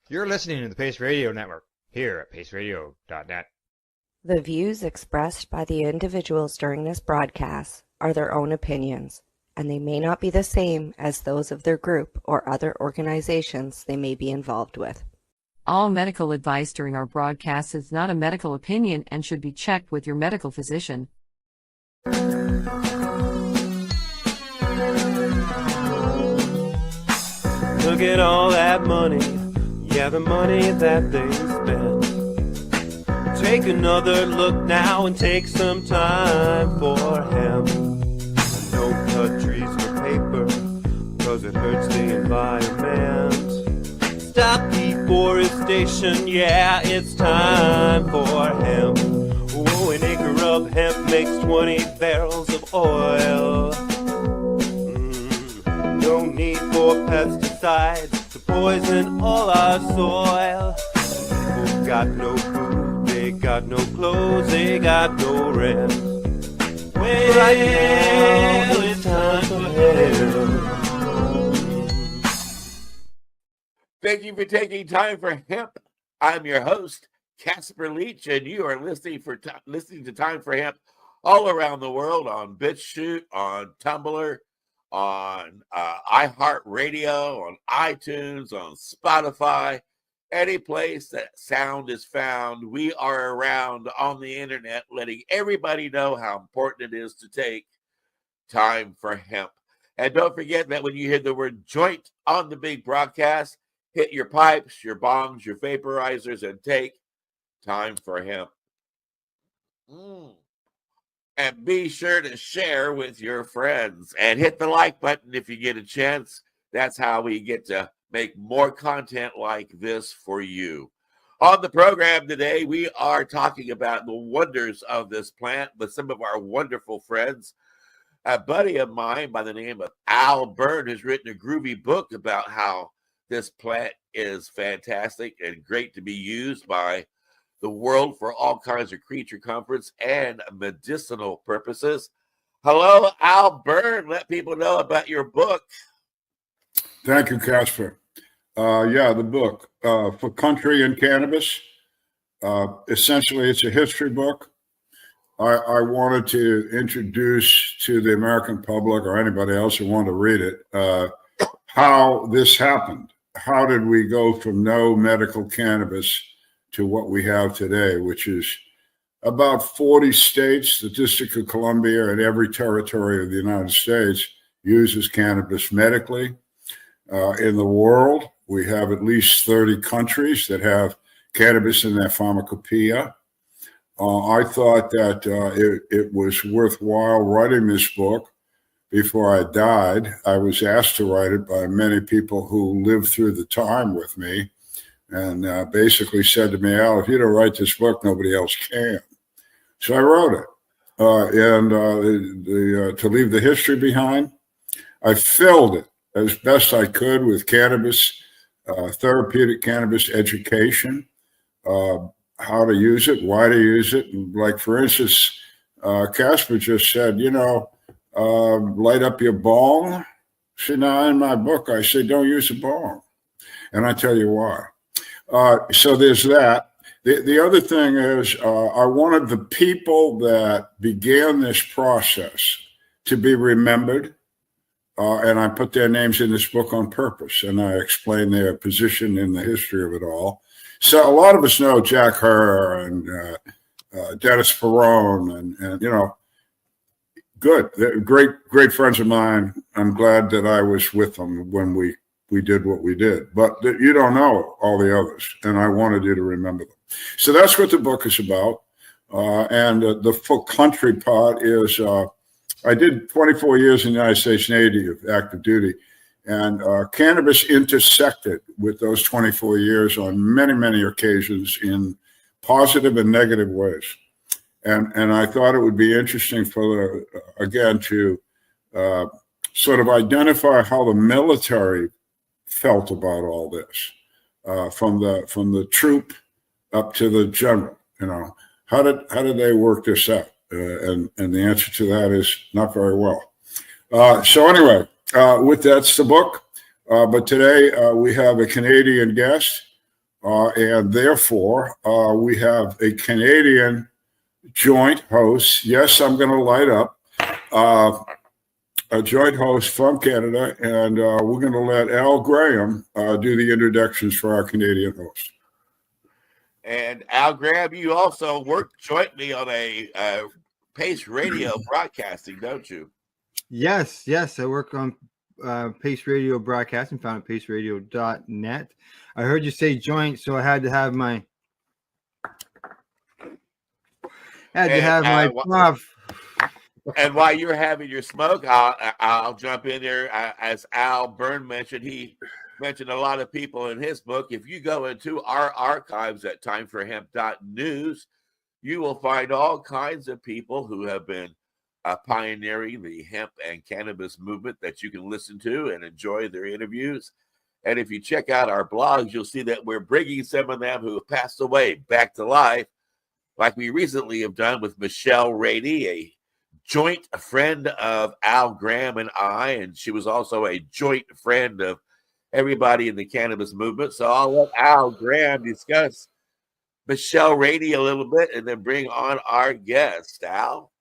You're listening to the Pace Radio Network here at paceradio.net. The views expressed by the individuals during this broadcast are their own opinions, and they may not be the same as those of their group or other organizations they may be involved with. All medical advice during our broadcast is not a medical opinion and should be checked with your medical physician. Look at all that money, yeah, the money that they spent. Take another look now and take some time for hemp. No cut trees for paper, cause it hurts the environment. Stop deforestation, yeah, it's time for hemp. Oh, an acre of hemp makes 20 barrels of oil. No need for pesticides to poison all our soil. People got no food, they got no clothes, they got no rent. Well, right now it's time for hemp. Thank you for taking time for hemp. I'm your host, Casper Leitch, and you are listening to Time for Hemp all around the world on BitChute, on Tumblr, on iHeartRadio, on iTunes, on Spotify, any place that sound is found. We are around on the internet, letting everybody know how important it is to take time for hemp. And don't forget that when you hear the word joint on the big broadcast, hit your pipes, your bongs, your vaporizers, and take time for hemp. And be sure to share with your friends and hit the like button if you get a chance. That's how we get to make more content like this for you. On the program today, we are talking about the wonders of this plant with some of our wonderful friends. A buddy of mine by the name of Byrne has written a groovy book about how this plant is fantastic and great to be used by the world for all kinds of creature comforts and medicinal purposes. Hello, Byrne. Let people know about your book. Thank you, Casper. The book, For Country and Cannabis. Essentially, it's a history book. I wanted to introduce to the American public or anybody else who wanted to read it how this happened. How did we go from no medical cannabis to what we have today, which is about 40 states, the District of Columbia, and every territory of the United States uses cannabis medically. In the world, we have at least 30 countries that have cannabis in their pharmacopoeia. I thought that it was worthwhile writing this book before I died. I was asked to write it by many people who lived through the time with me, and basically said to me, Al, if you don't write this book, nobody else can. So I wrote it. To leave the history behind, I filled it as best I could with cannabis, therapeutic cannabis education, how to use it, why to use it. And like, for instance, Casper just said, light up your bong. See, now in my book, I say, don't use a bong. And I tell you why. So there's that. The other thing is I wanted the people that began this process to be remembered. And I put their names in this book on purpose. And I explain their position in the history of it all. So a lot of us know Jack Herr and Dennis Perone and good. They're great friends of mine. I'm glad that I was with them when we did what we did, but you don't know all the others, and I wanted you to remember them. So that's what the book is about. And the full country part is I did 24 years in the United States Navy of active duty, and cannabis intersected with those 24 years on many, many occasions in positive and negative ways. And I thought it would be interesting to sort of identify how the military felt about all this, from the troop up to the general. How did they work this out? And the answer to that is not very well. So anyway, with that's the book. But today we have a Canadian guest and therefore we have a Canadian joint host. Yes, I'm going to light up. A joint host from Canada, and we're going to let Al Graham do the introductions for our Canadian host. And Al Graham, you also work jointly on a Pace Radio broadcasting, don't you? Yes. I work on Pace Radio broadcasting, found at paceradio.net. I heard you say joint, so I had to have my puff. And while you're having your smoke, I'll jump in there. As Al Byrne mentioned, he mentioned a lot of people in his book. If you go into our archives at timeforhemp.news, you will find all kinds of people who have been pioneering the hemp and cannabis movement that you can listen to and enjoy their interviews. And if you check out our blogs, you'll see that we're bringing some of them who have passed away back to life, like we recently have done with Michelle Rainey, a joint friend of Al Graham and I, and she was also a joint friend of everybody in the cannabis movement. So I'll let Al Graham discuss Michelle Rainey a little bit and then bring on our guest. Al?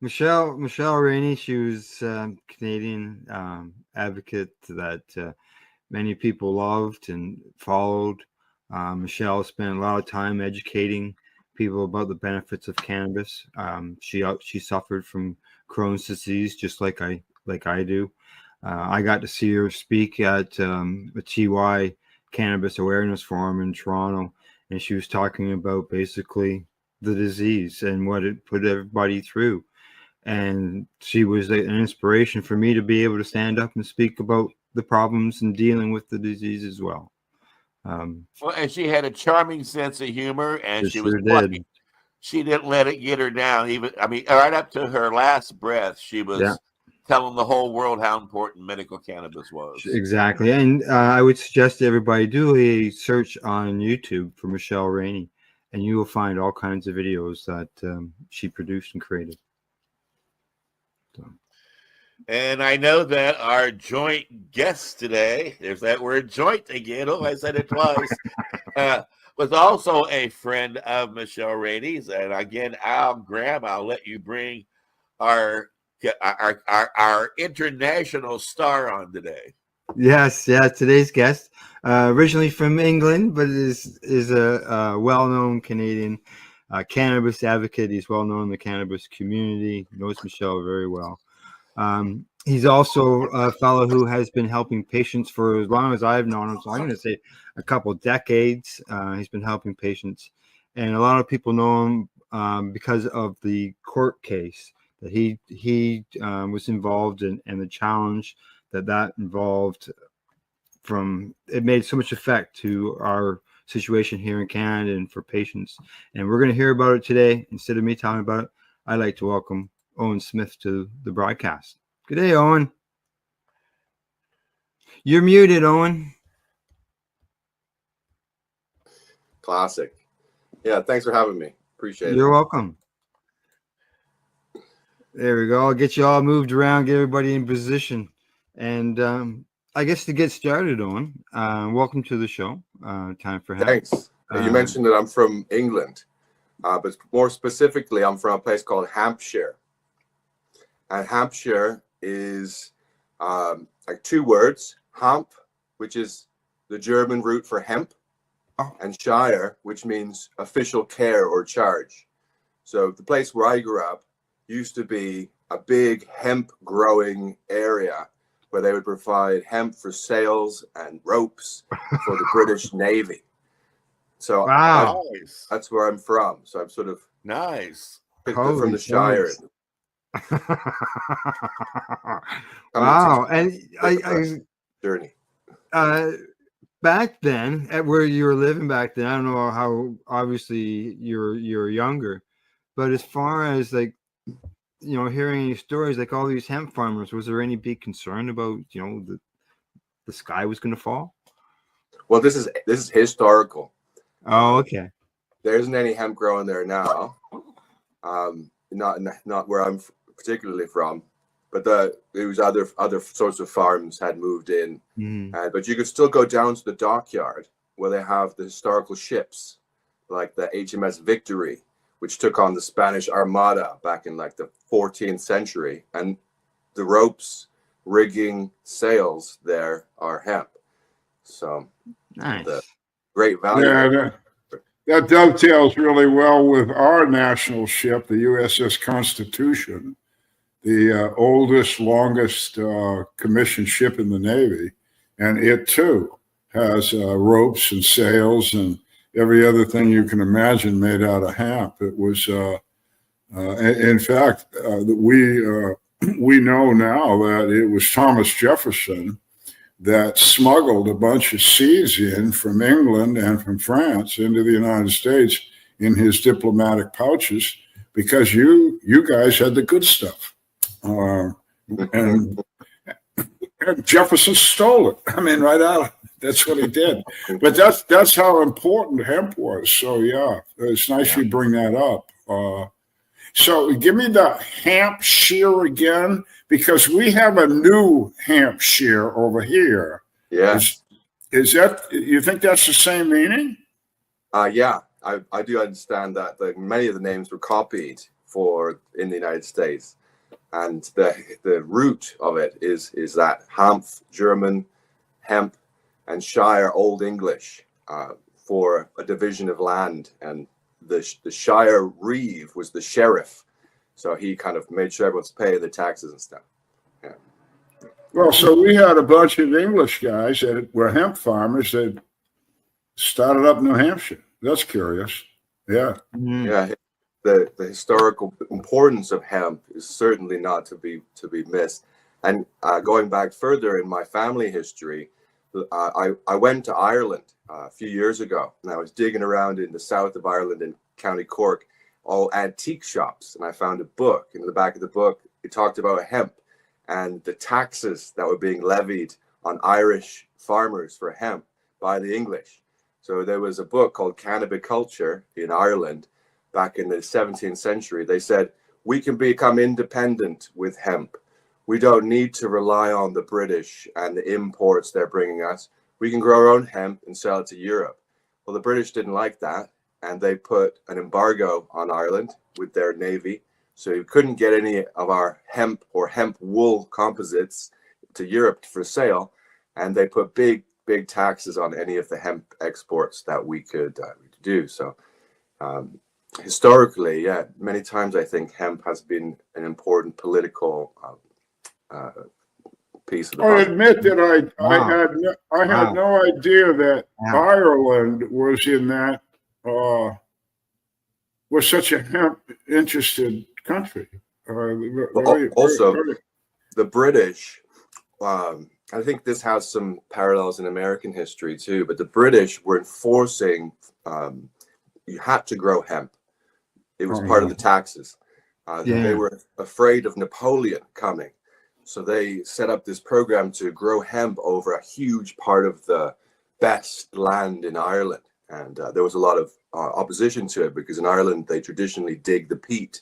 Michelle Rainey, she was a Canadian advocate that many people loved and followed. Michelle spent a lot of time educating people about the benefits of cannabis. She suffered from Crohn's disease, just like I do. I got to see her speak at a TY Cannabis Awareness Forum in Toronto, and she was talking about basically the disease and what it put everybody through. And she was an inspiration for me to be able to stand up and speak about the problems and dealing with the disease as well. Well, and she had a charming sense of humor, and she was did. She didn't let it get her down. Right up to her last breath, she was telling the whole world how important medical cannabis was. Exactly. And I would suggest everybody do a search on YouTube for Michelle Rainey, and you will find all kinds of videos that she produced and created. So. And I know that our joint guest today, there's that word joint again. Oh, I said it twice. Was also a friend of Michelle Rainey's. And again, Al Graham, I'll let you bring our international star on today. Yes, today's guest, originally from England, but is a well-known Canadian cannabis advocate. He's well-known in the cannabis community, knows Michelle very well. He's also a fellow who has been helping patients for as long as I've known him. So I'm going to say a couple decades. He's been helping patients, and a lot of people know him because of the court case that he was involved in, and the challenge that involved. It made so much effect to our situation here in Canada and for patients. And we're going to hear about it today. Instead of me talking about it, I'd like to welcome Owen Smith to the broadcast. Good day, Owen. You're muted, Owen. Classic. Yeah, thanks for having me. Appreciate it. You're welcome. There we go. I'll get you all moved around, get everybody in position. And I guess to get started, Owen, welcome to the show. Time for Hemp. Thanks. You mentioned that I'm from England, but more specifically, I'm from a place called Hampshire. And Hampshire is like two words, Hamp, which is the German root for hemp, and Shire, which means official care or charge. So the place where I grew up used to be a big hemp growing area where they would provide hemp for sails and ropes for the British Navy. So wow. That's where I'm from. So I'm sort of nice from the Shire. Wow. And I journey. Back then, at where you were living back then, I don't know how obviously you're younger, but as far as like, you know, hearing any stories like all these hemp farmers, was there any big concern about, you know, the sky was going to fall? Well, this is historical. Oh, okay. There isn't any hemp growing there now. Not where I'm particularly from, but there was other sorts of farms had moved in. But you could still go down to the dockyard where they have the historical ships, like the HMS Victory, which took on the Spanish Armada back in like the 14th century. And the ropes, rigging, sails there are hemp. So Nice. the great value. Yeah, that dovetails really well with our national ship, the USS Constitution, the oldest, longest commissioned ship in the Navy. And it too has ropes and sails and every other thing you can imagine made out of hemp. It was, in fact, we know now that it was Thomas Jefferson that smuggled a bunch of seeds in from England and from France into the United States in his diplomatic pouches because you guys had the good stuff. And Jefferson stole it. I mean, right out. That's what he did. But that's how important hemp was. So yeah, it's nice you bring that up. So give me the hemp shear again, because we have a new hemp shear over here. Yeah. Is that, you think that's the same meaning? Yeah, I do understand that many of the names were copied in the United States. And the root of it is that Hanf, German, hemp, and shire, Old English, for a division of land. And the shire reeve was the sheriff. So he kind of made sure everyone's paying the taxes and stuff. Yeah. Well, so we had a bunch of English guys that were hemp farmers that started up New Hampshire. That's curious. Yeah. Mm. Yeah. The historical importance of hemp is certainly not to be missed. And going back further in my family history, I went to Ireland a few years ago, and I was digging around in the south of Ireland in County Cork, all antique shops, and I found a book. In the back of the book, it talked about hemp and the taxes that were being levied on Irish farmers for hemp by the English. So there was a book called Cannabiculture in Ireland back in the 17th century. They said, we can become independent with hemp. We don't need to rely on the British and the imports they're bringing us. We can grow our own hemp and sell it to Europe. Well, the British didn't like that, and they put an embargo on Ireland with their navy. So you couldn't get any of our hemp or hemp wool composites to Europe for sale. And they put big taxes on any of the hemp exports that we could do. So historically, yeah, many times I think hemp has been an important political piece of the I puzzle. admit that I had no idea that Ireland was in that was such a hemp interested country. The British, I think this has some parallels in American history too, but the British were enforcing you had to grow hemp. It was part of the taxes. They were afraid of Napoleon coming. So they set up this program to grow hemp over a huge part of the best land in Ireland. And there was a lot of opposition to it because in Ireland, they traditionally dig the peat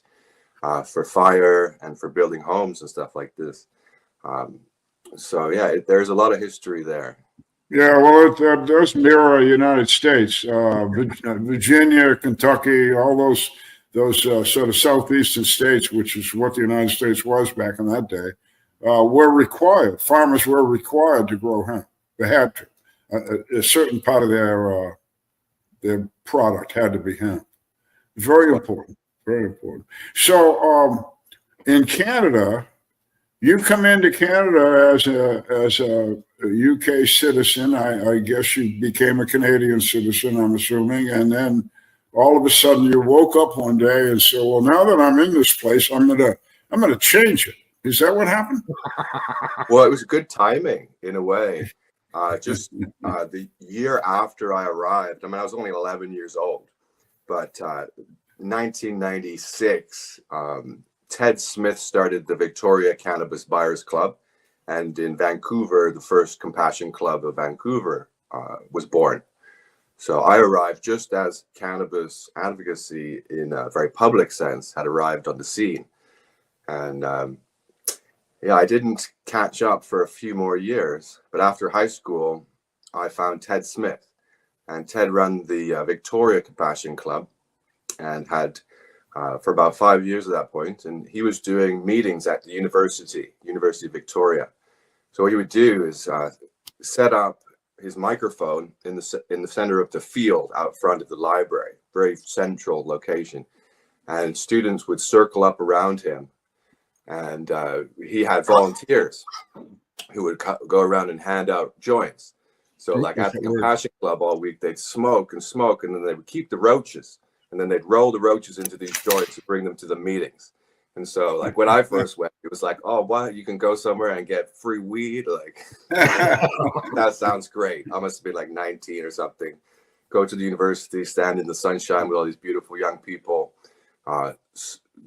for fire and for building homes and stuff like this. So, yeah, there's a lot of history there. Yeah, well, it does mirror United States, Virginia, Kentucky, all those sort of southeastern states, which is what the United States was back in that day, farmers were required to grow hemp. They had to. A certain part of their product had to be hemp. Very important, very important. So in Canada, you come into Canada as a UK citizen. I guess you became a Canadian citizen, I'm assuming, and then all of a sudden you woke up one day and said, well, now that I'm in this place, I'm gonna change it. Is that what happened? Well, it was good timing in a way. Just the year after I arrived, I mean, I was only 11 years old, but 1996, Ted Smith started the Victoria Cannabis Buyers Club. And in Vancouver, the first Compassion Club of Vancouver was born. So I arrived just as cannabis advocacy in a very public sense had arrived on the scene. And I didn't catch up for a few more years. But after high school, I found Ted Smith. and Ted ran the Victoria Cannabis Club, and had for about 5 years at that point. And he was doing meetings at the University of Victoria. So what he would do is set up his microphone in the center of the field out front of the library, very central location, and students would circle up around him, and he had volunteers who would go around and hand out joints. So like at the Compassion Club all week, they'd smoke, and then they would keep the roaches, and then they'd roll the roaches into these joints and bring them to the meetings. And so like when I first went, it was like, oh, what? You can go somewhere and get free weed? Like, that sounds great. I must be like 19 or something. Go to the university, stand in the sunshine with all these beautiful young people,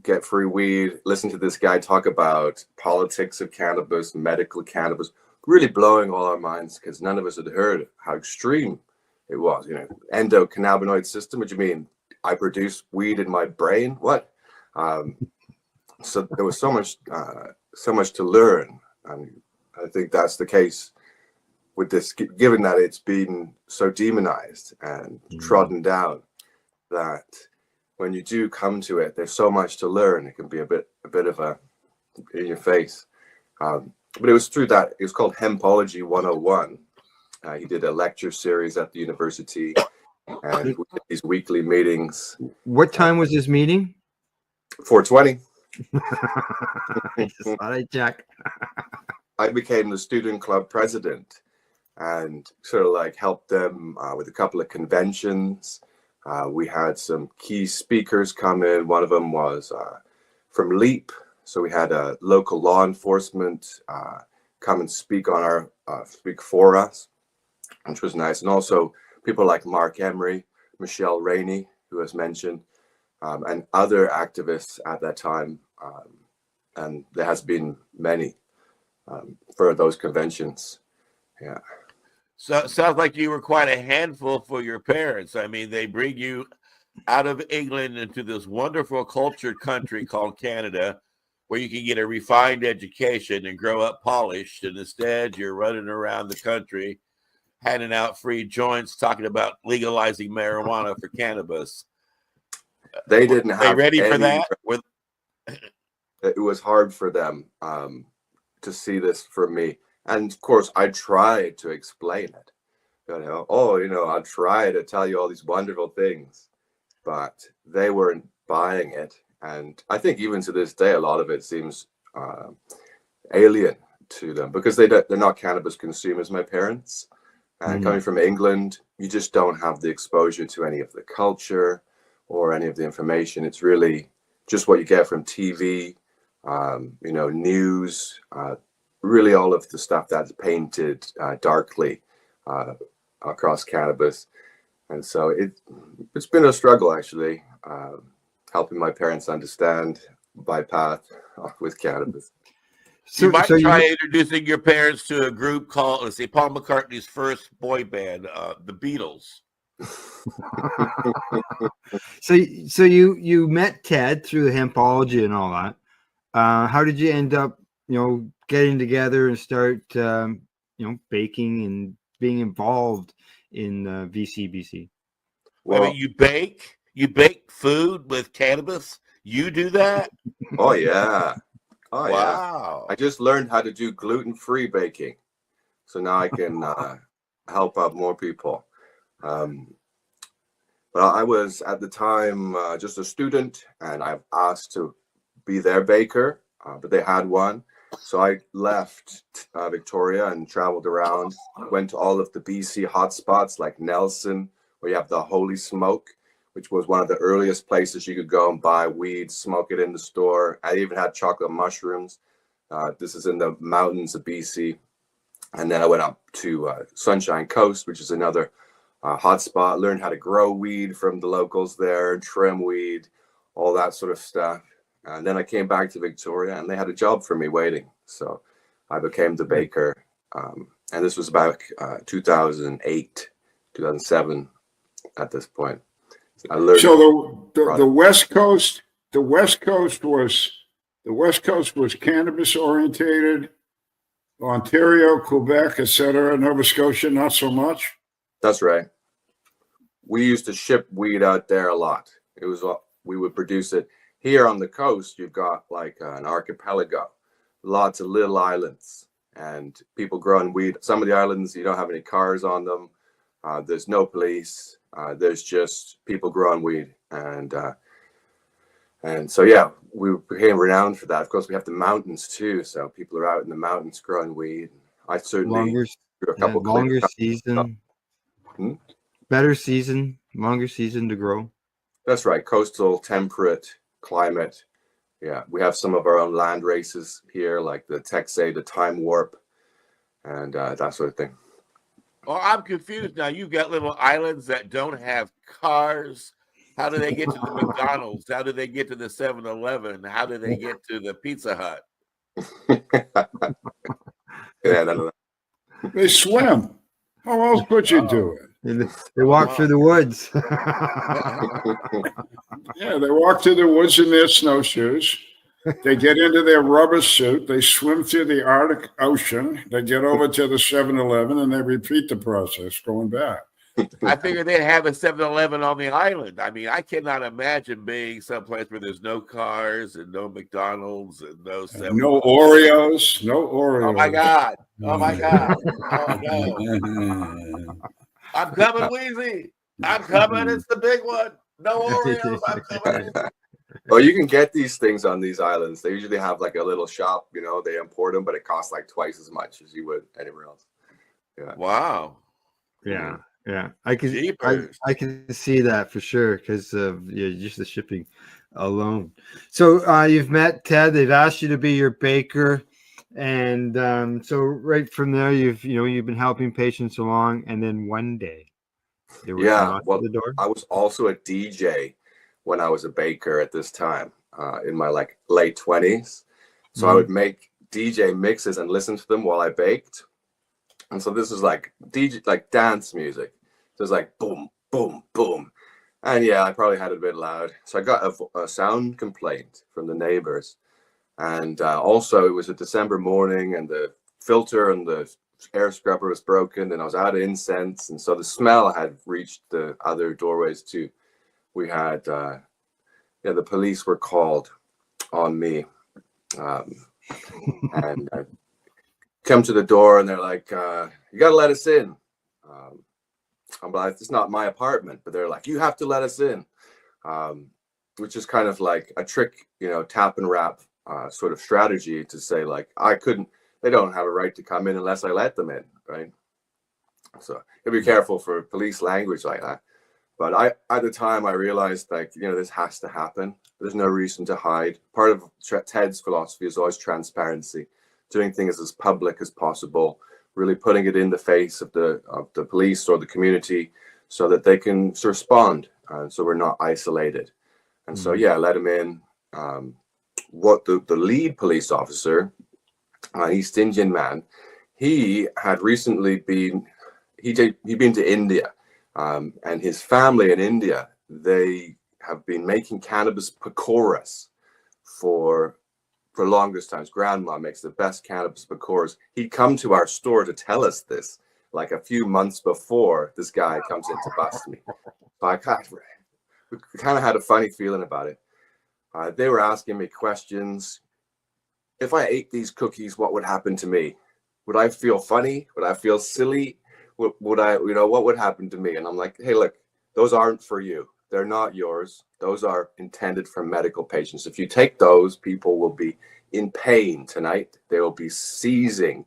get free weed, listen to this guy talk about politics of cannabis, medical cannabis, really blowing all our minds, because none of us had heard how extreme it was. You know, endocannabinoid system. What do you mean? I produce weed in my brain? What? So there was so much to learn, and I think that's the case with this, given that it's been so demonized and trodden down, that when you do come to it, there's so much to learn. It can be a bit of a in your face. But it was through that. It was called Hempology 101. He did a lecture series at the university, and we did these weekly meetings. What time was this meeting? 4:20. I just thought I'd check. I became the student club president and sort of like helped them with a couple of conventions. We had some key speakers come in. One of them was from Leitch. So we had a local law enforcement come and speak for us, which was nice. And also people like Mark Emery, Michelle Rainey, who was mentioned, and other activists at that time. And there has been many for those conventions. Yeah. So sounds like you were quite a handful for your parents. I mean, they bring you out of England into this wonderful cultured country called Canada, where you can get a refined education and grow up polished. And instead, you're running around the country, handing out free joints, talking about legalizing marijuana for cannabis. They didn't have. They ready for that? It was hard for them to see this from me. And of course, I tried to explain it. I'll try to tell you all these wonderful things, but they weren't buying it. And I think even to this day, a lot of it seems alien to them, because they're not cannabis consumers, my parents. And coming from England, you just don't have the exposure to any of the culture or any of the information. It's really just what you get from TV, news, really all of the stuff that's painted darkly across cannabis. And so it's been a struggle, actually, helping my parents understand my path with cannabis. You might try introducing your parents to a group called, let's say, Paul McCartney's first boy band, the Beatles. So you met Ted through the Hempology and all that. How did you end up, getting together and start, baking and being involved in VCBC? Well, you bake food with cannabis. You do that? Oh yeah. Oh wow. Yeah. I just learned how to do gluten-free baking, so now I can help out more people. But I was at the time just a student, and I've asked to be their baker, but they had one. So I left Victoria and traveled around, went to all of the BC hotspots like Nelson, where you have the Holy Smoke, which was one of the earliest places you could go and buy weed, smoke it in the store. I even had chocolate mushrooms. This is in the mountains of BC. And then I went up to Sunshine Coast, which is another hotspot, learned how to grow weed from the locals there, trim weed, all that sort of stuff. And then I came back to Victoria, and they had a job for me waiting. So I became the baker. And this was about 2008, 2007 at this point. I learned. So the West Coast was cannabis orientated. Ontario, Quebec, etc. Nova Scotia, not so much. That's right. we used to ship weed out there a lot. It was we would produce it here on the coast. You've got like an archipelago, lots of little islands, and people growing weed. Some of the islands you don't have any cars on them. There's no police. There's just people growing weed, and so yeah, we became renowned for that. Of course, we have the mountains too, so people are out in the mountains growing weed. I certainly grew a couple longer season, better season, longer season to grow. That's right, coastal, temperate climate. Yeah, we have some of our own land races here, like the Texay, the Time Warp, and that sort of thing. Well, I'm confused now. You've got little islands that don't have cars. How do they get to the McDonald's? How do they get to the 7-Eleven? How do they get to the Pizza Hut? Yeah, none of that. They swim. How else could you do it? They walk through the woods. Yeah, they walk through the woods in their snowshoes. They get into their rubber suit. They swim through the Arctic Ocean. They get over to the 7-Eleven, and they repeat the process going back. I figured they'd have a 7-Eleven on the island. I mean, I cannot imagine being someplace where there's no cars and no McDonald's and no 7-Eleven. No Oreos. No Oreos. Oh, my God. Oh, my God. Oh, no. I'm coming, Wheezy. I'm coming. It's the big one. No Oreos. I'm coming. Well, you can get these things on these islands. They usually have like a little shop, you know, they import them, but it costs like twice as much as you would anywhere else. Yeah. Wow. Yeah. I can see that for sure because of just the shipping alone. So you've met Ted. They've asked you to be your baker, and so right from there, you've been helping patients along, and then one day, they were at the door. I was also a DJ when I was a baker at this time, in my like late 20s. So I would make DJ mixes and listen to them while I baked. And so this is like DJ, like dance music. So it's like boom, boom, boom. And yeah, I probably had it a bit loud. So I got a sound complaint from the neighbors. And also it was a December morning and the filter and the air scrubber was broken and I was out of incense. And so the smell had reached the other doorways too. We had, the police were called on me, and I come to the door and they're like, you got to let us in. I'm like, it's not my apartment, but they're like, you have to let us in, which is kind of like a trick, tap and wrap sort of strategy to say like, they don't have a right to come in unless I let them in, right? So you be careful for police language like that. But at the time, I realized like, this has to happen. There's no reason to hide. Part of Ted's philosophy is always transparency, doing things as public as possible, really putting it in the face of the police or the community so that they can respond. So we're not isolated. And so, I let him in. What the lead police officer, East Indian man, he had recently he'd been to India. And his family in India, they have been making cannabis pakoras for longest times. Grandma makes the best cannabis pakoras. He'd come to our store to tell us this like a few months before this guy comes in to bust me. So we kind of had a funny feeling about it. They were asking me questions. If I ate these cookies, what would happen to me? Would I feel funny? Would I feel silly? Would I, what would happen to me? And I'm like, hey, look, those aren't for you. They're not yours. Those are intended for medical patients. If you take those, people will be in pain tonight. They will be seizing.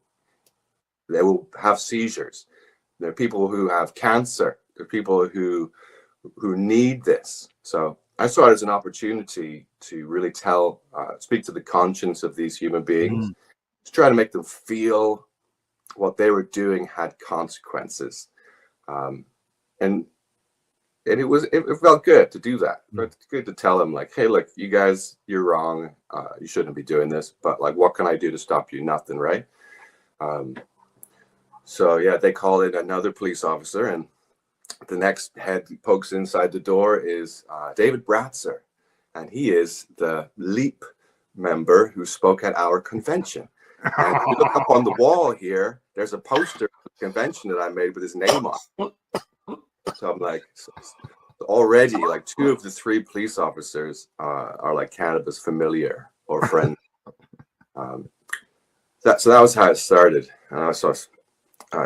They will have seizures. There are people who have cancer. There are people who need this. So I saw it as an opportunity to really speak to the conscience of these human beings, to try to make them feel what they were doing had consequences, and it felt good to do that. It's good to tell them like, hey, look, you guys, you're wrong. You shouldn't be doing this. But like, what can I do to stop you? Nothing, right? So yeah, they call in another police officer, and the next head pokes inside the door is David Bratzer, and he is the LEAP member who spoke at our convention. And if you look up on the wall here, there's a poster of the convention that I made with his name on. So I'm like, already like 2 of the 3 police officers are like cannabis familiar or friends. So that was how it started. So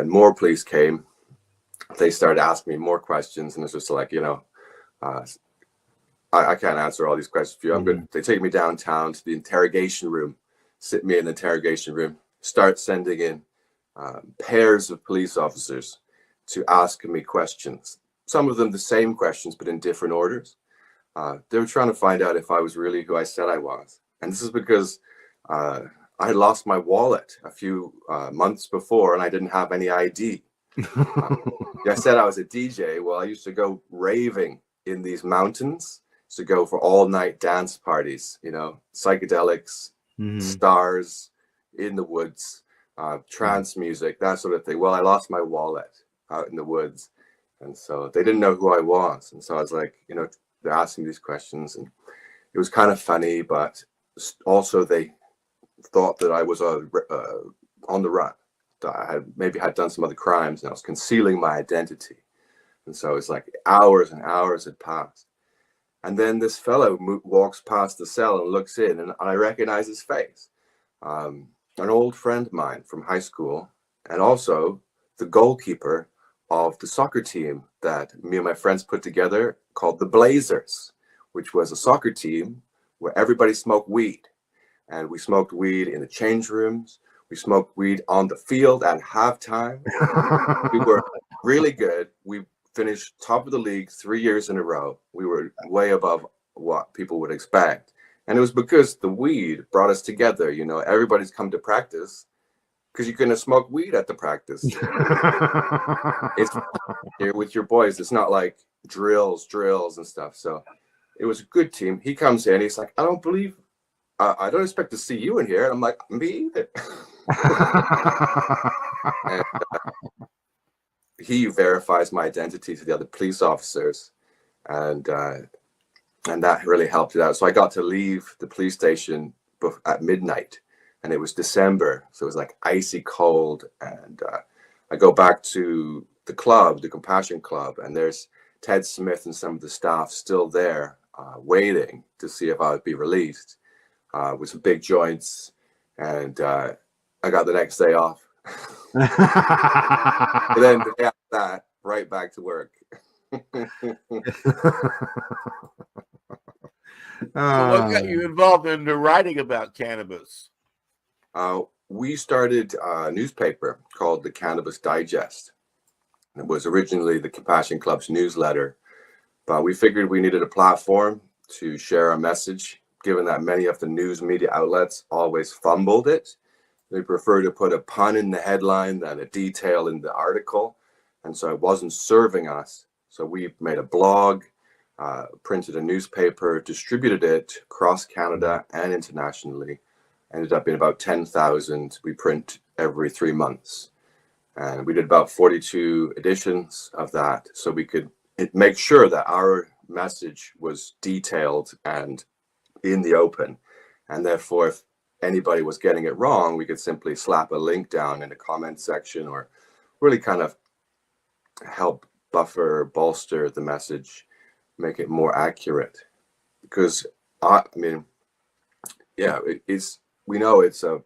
more police came. They started asking me more questions, and it's just like, I can't answer all these questions for you. I'm good. They take me downtown to the interrogation room, sit me in the interrogation room, start sending in pairs of police officers to ask me questions. Some of them the same questions, but in different orders. They were trying to find out if I was really who I said I was. And this is because I had lost my wallet a few months before, and I didn't have any ID. I said I was a DJ. Well, I used to go raving in these mountains, to go for all night dance parties, psychedelics, stars in the woods, trance music, that sort of thing. Well, I lost my wallet out in the woods. And so they didn't know who I was. And so I was like, they're asking these questions, and it was kind of funny, but also they thought that I was on the run. That I had done some other crimes, and I was concealing my identity. And so it's like hours and hours had passed. And then this fellow walks past the cell and looks in, and I recognize his face. An old friend of mine from high school, and also the goalkeeper of the soccer team that me and my friends put together called the Blazers, which was a soccer team where everybody smoked weed. And we smoked weed in the change rooms. We smoked weed on the field at halftime. We were really good. We finished top of the league 3 years in a row. We were way above what people would expect. And it was because the weed brought us together. Everybody's come to practice because you're going to smoke weed at the practice. It's here with your boys. It's not like drills and stuff. So it was a good team. He comes in. He's like, I don't expect to see you in here. And I'm like, me either. And, he verifies my identity to the other police officers, and that really helped it out. So I got to leave the police station at midnight, and it was December, so it was like icy cold. And I go back to the club, the Compassion Club, and there's Ted Smith and some of the staff still there, waiting to see if I would be released with some big joints. And I got the next day off. And then after that, right back to work. So what got you involved in the writing about cannabis? We started a newspaper called the Cannabis Digest. It was originally the Compassion Club's newsletter, but we figured we needed a platform to share our message, given that many of the news media outlets always fumbled it. They prefer to put a pun in the headline than a detail in the article. And so it wasn't serving us. So we made a blog, printed a newspaper, distributed it across Canada and internationally. Ended up in about 10,000. We print every 3 months. And we did about 42 editions of that. So we could make sure that our message was detailed and in the open. And therefore, if anybody was getting it wrong, we could simply slap a link down in the comment section, or really kind of help bolster the message, make it more accurate. Because we know it's a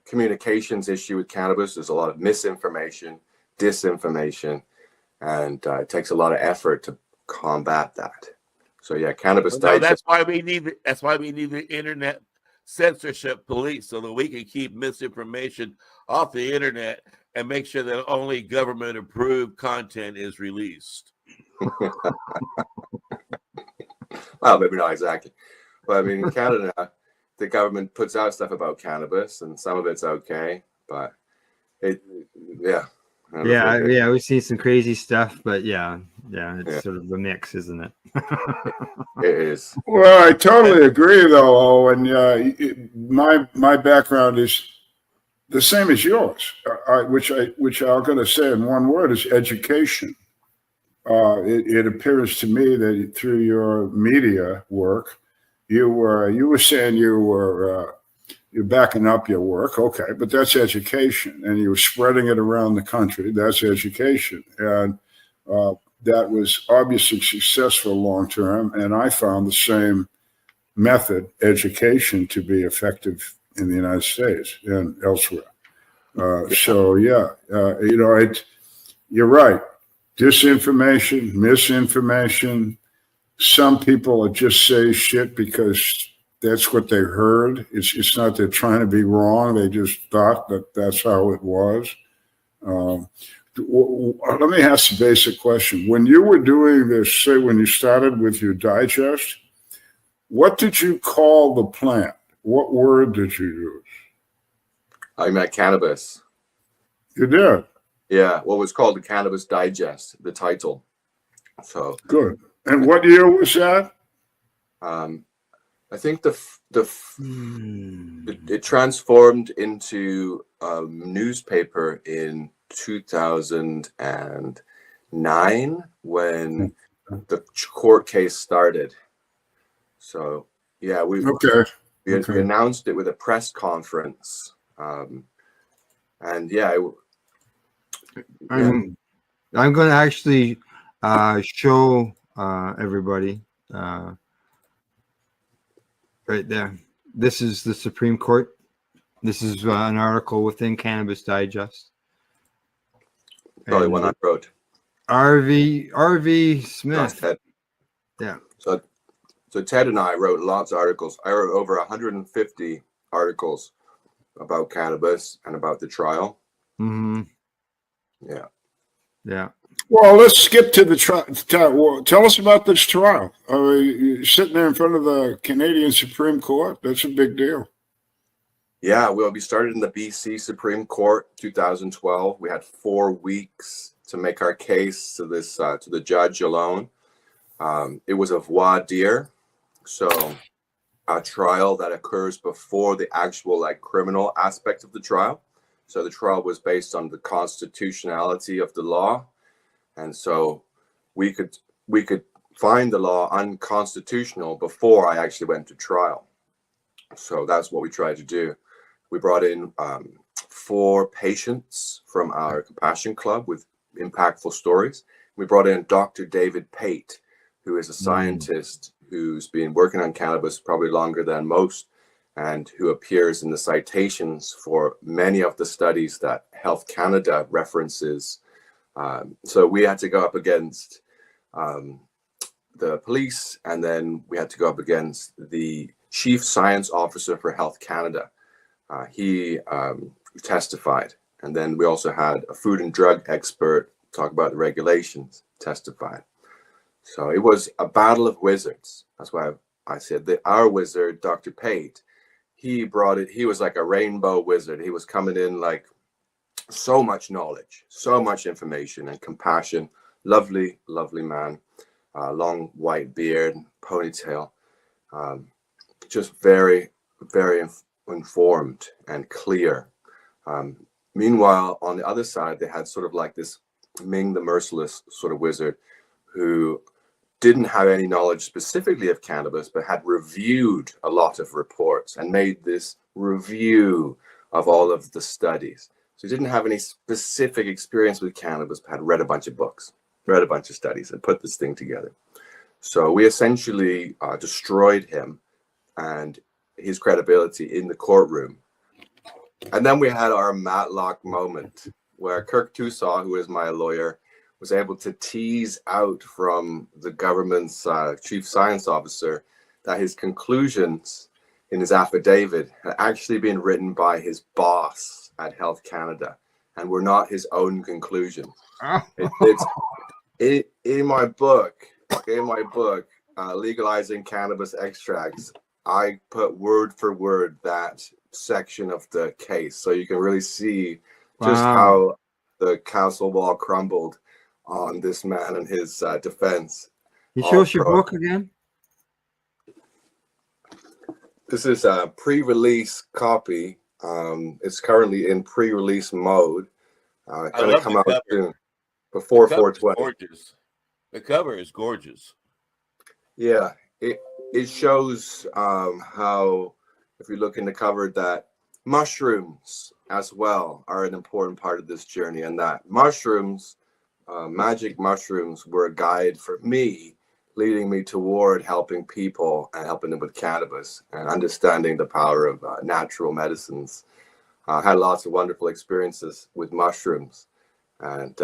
communications issue with cannabis. There's a lot of misinformation, disinformation, and it takes a lot of effort to combat that. So yeah, Cannabis Digest. That's why we need the internet censorship police, so that we can keep misinformation off the internet and make sure that only government approved content is released. Well, maybe not exactly, but I mean, in Canada, the government puts out stuff about cannabis, and some of it's okay, but we've seen some crazy stuff, but it's sort of a mix, isn't it? It is. Well, I totally agree, though, Owen. My background is the same as yours, which I'm going to say in one word is education. It appears to me that through your media work, you were saying you're backing up your work, okay, but that's education, and you were spreading it around the country. That's education, and that was obviously successful long term, and I found the same method, education, to be effective in the United States and elsewhere. You're right. Disinformation, misinformation. Some people just say shit because that's what they heard. It's not they're trying to be wrong. They just thought that that's how it was. Let me ask a basic question. When you were doing this, say when you started with your digest, what did you call the plant? What word did you use? I meant cannabis. You did? Yeah, what was called the Cannabis Digest, the title. So good. And what year was that? I think it transformed into a newspaper in 2009 when the court case started. So yeah, we announced it with a press conference, and yeah. I'm going to actually show everybody right there. This is the Supreme Court. This is an article within Cannabis Digest. Probably one I wrote. R.V. Smith. Ted. Yeah. So Ted and I wrote lots of articles. I wrote over 150 articles about cannabis and about the trial. Mm-hmm. Yeah. Yeah. Well, let's skip to the trial. Tell us about this trial. You're sitting there in front of the Canadian Supreme Court. That's a big deal. Yeah, we started in the BC Supreme Court 2012. We had 4 weeks to make our case to this to the judge alone. It was a voir dire, so a trial that occurs before the actual criminal aspect of the trial. So the trial was based on the constitutionality of the law, and so we could find the law unconstitutional before I actually went to trial. So that's what we tried to do. We brought in 4 patients from our Compassion Club with impactful stories. We brought in Dr. David Pate, who is a scientist who's been working on cannabis probably longer than most, and who appears in the citations for many of the studies that Health Canada references. So we had to go up against the police, and then we had to go up against the Chief Science Officer for Health Canada. He testified, and then we also had a food and drug expert talk about the regulations testified. So it was a battle of wizards. That's why I said that our wizard, Dr. Pate, he brought it. He was like a rainbow wizard. He was coming in like so much knowledge, so much information and compassion. Lovely, lovely man. Long white beard, ponytail. Just very, very informed and clear. Meanwhile, on the other side, they had sort of like this Ming the Merciless sort of wizard who didn't have any knowledge specifically of cannabis, but had reviewed a lot of reports and made this review of all of the studies. So he didn't have any specific experience with cannabis, but had read a bunch of books, read a bunch of studies, and put this thing together. So we essentially destroyed him and his credibility in the courtroom. And then we had our Matlock moment where Kirk Tusaw, who is my lawyer, was able to tease out from the government's chief science officer that his conclusions in his affidavit had actually been written by his boss at Health Canada and were not his own conclusions. It's in my book, Legalizing Cannabis Extracts, I put word for word that section of the case, so you can really see just how the castle wall crumbled on this man and his defense. You show us your book again? This is a pre-release copy. It's currently in pre-release mode. It's going to come out soon, before 4/20. Gorgeous. The cover is gorgeous. Yeah, it shows how, if you look in the cover, that mushrooms as well are an important part of this journey, and that mushrooms magic mushrooms were a guide for me, leading me toward helping people and helping them with cannabis and understanding the power of natural medicines. I had lots of wonderful experiences with mushrooms, and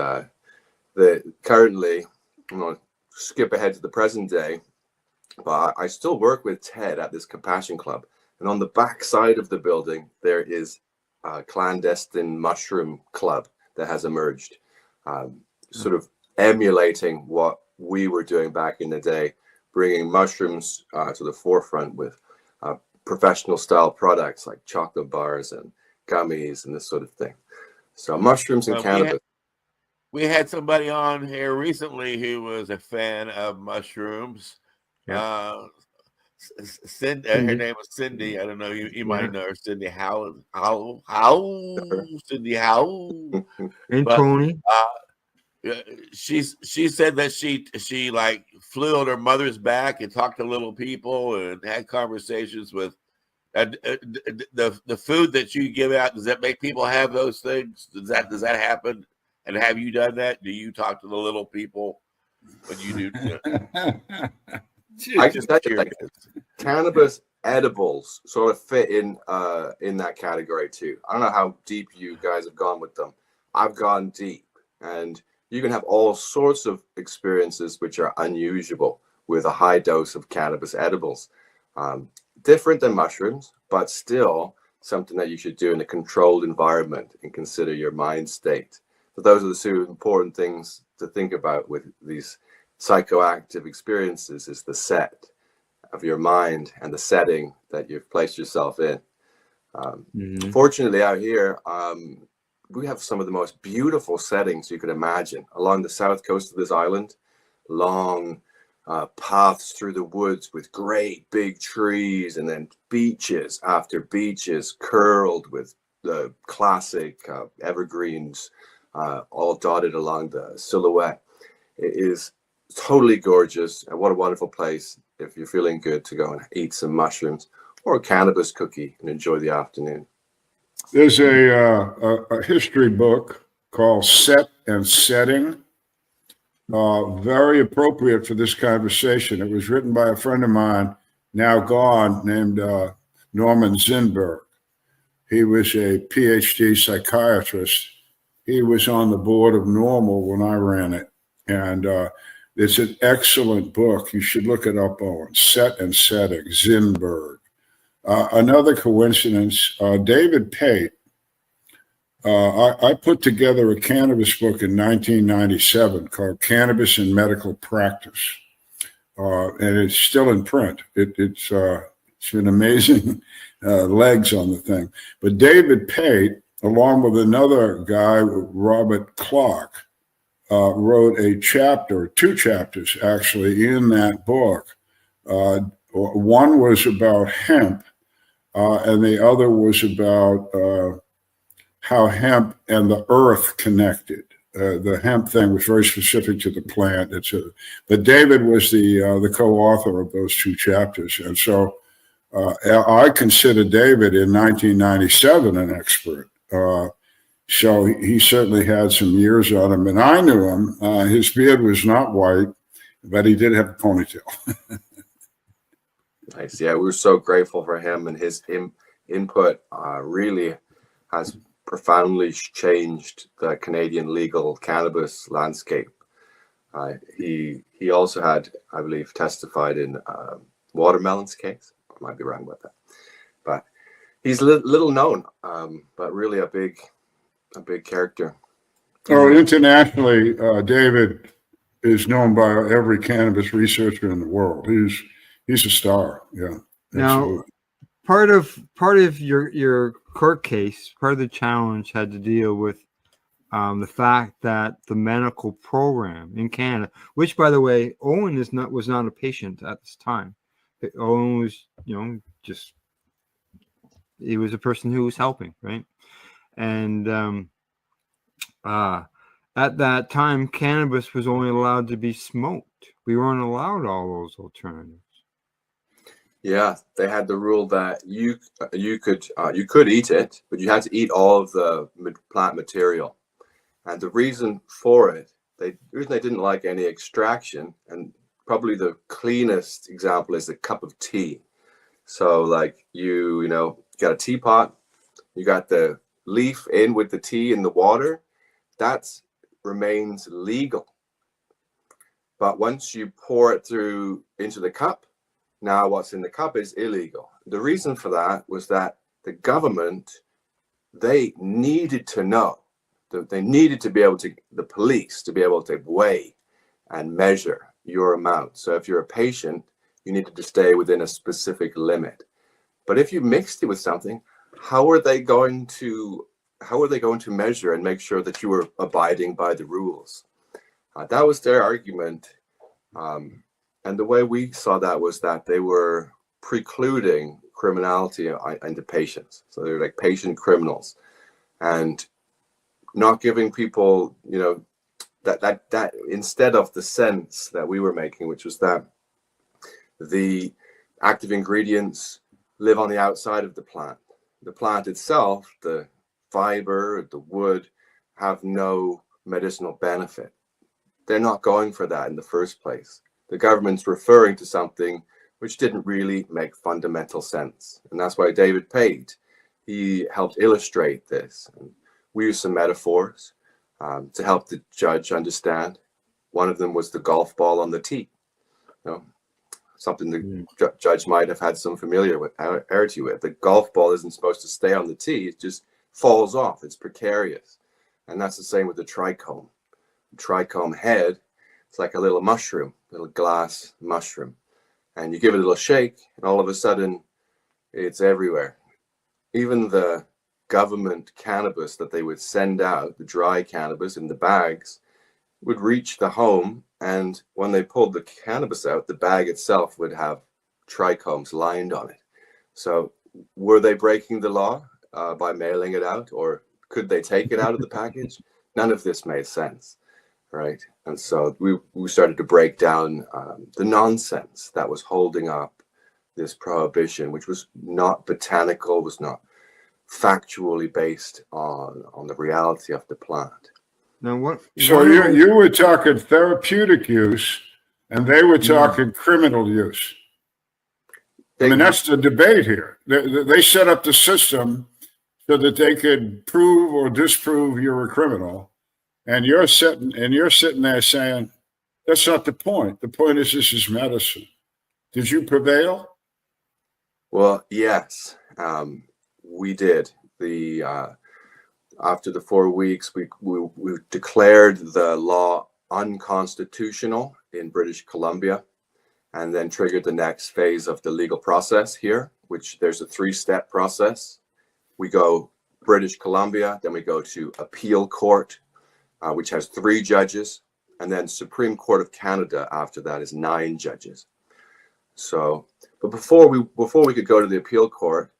currently, I'm going to skip ahead to the present day, but I still work with Ted at this Compassion Club. And on the back side of the building, there is a clandestine mushroom club that has emerged, sort of emulating what we were doing back in the day, bringing mushrooms to the forefront with professional style products like chocolate bars and gummies and this sort of thing. So mushrooms and cannabis. We had somebody on here recently who was a fan of mushrooms. Yeah. Cindy, her name was Cindy. I don't know. You might know her, Cindy How Cindy How. And But, Tony. She said that she like flew on her mother's back and talked to little people and had conversations with the food that you give out. Does that make people have those things? Does that happen? And have you done that? Do you talk to the little people when you do? I can tell you, like, cannabis edibles sort of fit in that category too. I don't know how deep you guys have gone with them. I've gone deep, and you can have all sorts of experiences which are unusual with a high dose of cannabis edibles. Different than mushrooms, but still something that you should do in a controlled environment and consider your mind state. So those are the two important things to think about with these psychoactive experiences, is the set of your mind and the setting that you've placed yourself in. Fortunately out here, we have some of the most beautiful settings you could imagine along the south coast of this island. Long paths through the woods with great big trees, and then beaches after beaches curled with the classic evergreens all dotted along the silhouette. It is totally gorgeous, and what a wonderful place if you're feeling good to go and eat some mushrooms or a cannabis cookie and enjoy the afternoon. There's a history book called Set and Setting, very appropriate for this conversation. It was written by a friend of mine, now gone, named Norman Zinberg. He was a PhD psychiatrist. He was on the board of Normal when I ran it. And it's an excellent book. You should look it up, Owen. Set and Setting, Zinberg. Another coincidence, David Pate. I put together a cannabis book in 1997 called Cannabis in Medical Practice. And it's still in print. It's been amazing legs on the thing. But David Pate, along with another guy, Robert Clark, wrote a chapter, 2 chapters actually, in that book. One was about hemp, and the other was about how hemp and the earth connected. The hemp thing was very specific to the plant. But David was the co-author of those 2 chapters. And so I consider David in 1997 an expert. So he certainly had some years on him. And I knew him. His beard was not white, but he did have a ponytail. Nice. Yeah, we're so grateful for him, and his input really has profoundly changed the Canadian legal cannabis landscape. He also had, I believe, testified in Watermelon's case. I might be wrong about that, but he's little known, but really a big character. Oh, internationally, David is known by every cannabis researcher in the world. He's a star. Yeah. Now, part of your court case, part of the challenge had to deal with the fact that the medical program in Canada, which, by the way, Owen was not a patient at this time. Owen was, he was a person who was helping, right? And at that time, cannabis was only allowed to be smoked. We weren't allowed all those alternatives. Yeah, they had the rule that you could eat it, but you had to eat all of the plant material. And the reason for it, the reason they didn't like any extraction, and probably the cleanest example is a cup of tea. So like you got a teapot, you got the leaf in with the tea in the water, that remains legal. But once you pour it through into the cup, now what's in the cup is illegal. The reason for that was that the government, they needed to know, they needed to be able to, the police, to be able to weigh and measure your amount. So if you're a patient, you needed to stay within a specific limit. But if you mixed it with something, how are they going to measure and make sure that you were abiding by the rules? That was their argument. And the way we saw that was that they were precluding criminality into patients. So they're like patient criminals, and not giving people, that instead of the sense that we were making, which was that the active ingredients live on the outside of the plant. The plant itself, the fiber, the wood, have no medicinal benefit. They're not going for that in the first place. The government's referring to something which didn't really make fundamental sense. And that's why David Pate, he helped illustrate this. And we used some metaphors to help the judge understand. One of them was the golf ball on the tee. Something the judge might have had some familiarity with. The golf ball isn't supposed to stay on the tee. It just falls off. It's precarious. And that's the same with the trichome. The trichome head, it's like a little mushroom, little glass mushroom. And you give it a little shake, and all of a sudden, it's everywhere. Even the government cannabis that they would send out, the dry cannabis in the bags, would reach the home, and when they pulled the cannabis out, the bag itself would have trichomes lined on it. So were they breaking the law by mailing it out, or could they take it out of the package? None of this made sense, right? And so we started to break down the nonsense that was holding up this prohibition, which was not botanical, was not factually based on the reality of the plant. Now what? So you were talking therapeutic use, and they were talking criminal use. I mean, that's the debate here. They set up the system so that they could prove or disprove you're a criminal, and you're sitting there saying, "That's not the point. The point is this is medicine." Did you prevail? Well, yes, we did. After the 4 weeks, we declared the law unconstitutional in British Columbia, and then triggered the next phase of the legal process here, which there's a 3-step process. We go British Columbia, then we go to appeal court, which has 3 judges, and then Supreme Court of Canada after that is 9 judges. So, but before we could go to the appeal court,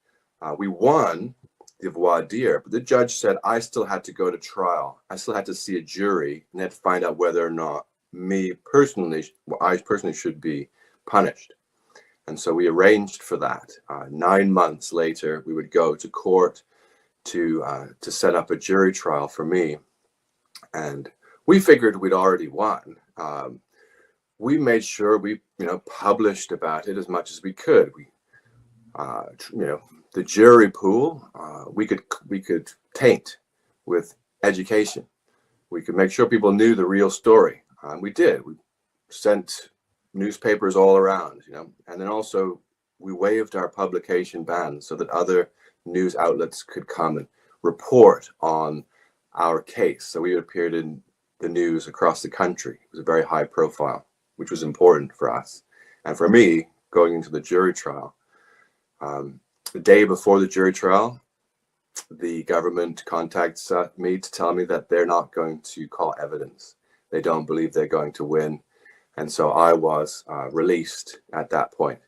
we won the voir dire, but the judge said I still had to go to trial. I still had to see a jury and had to find out whether or not I personally should be punished. And so we arranged for that. 9 months later, we would go to court to set up a jury trial for me. And we figured we'd already won. We made sure we, published about it as much as we could. We, the jury pool, we could taint with education. We could make sure people knew the real story. We did. We sent newspapers all around, and then also we waived our publication ban so that other news outlets could come and report on our case. So we appeared in the news across the country. It was a very high profile, which was important for us. And for me, going into the jury trial, the day before the jury trial, the government contacts me to tell me that they're not going to call evidence. They don't believe they're going to win. And so I was released at that point.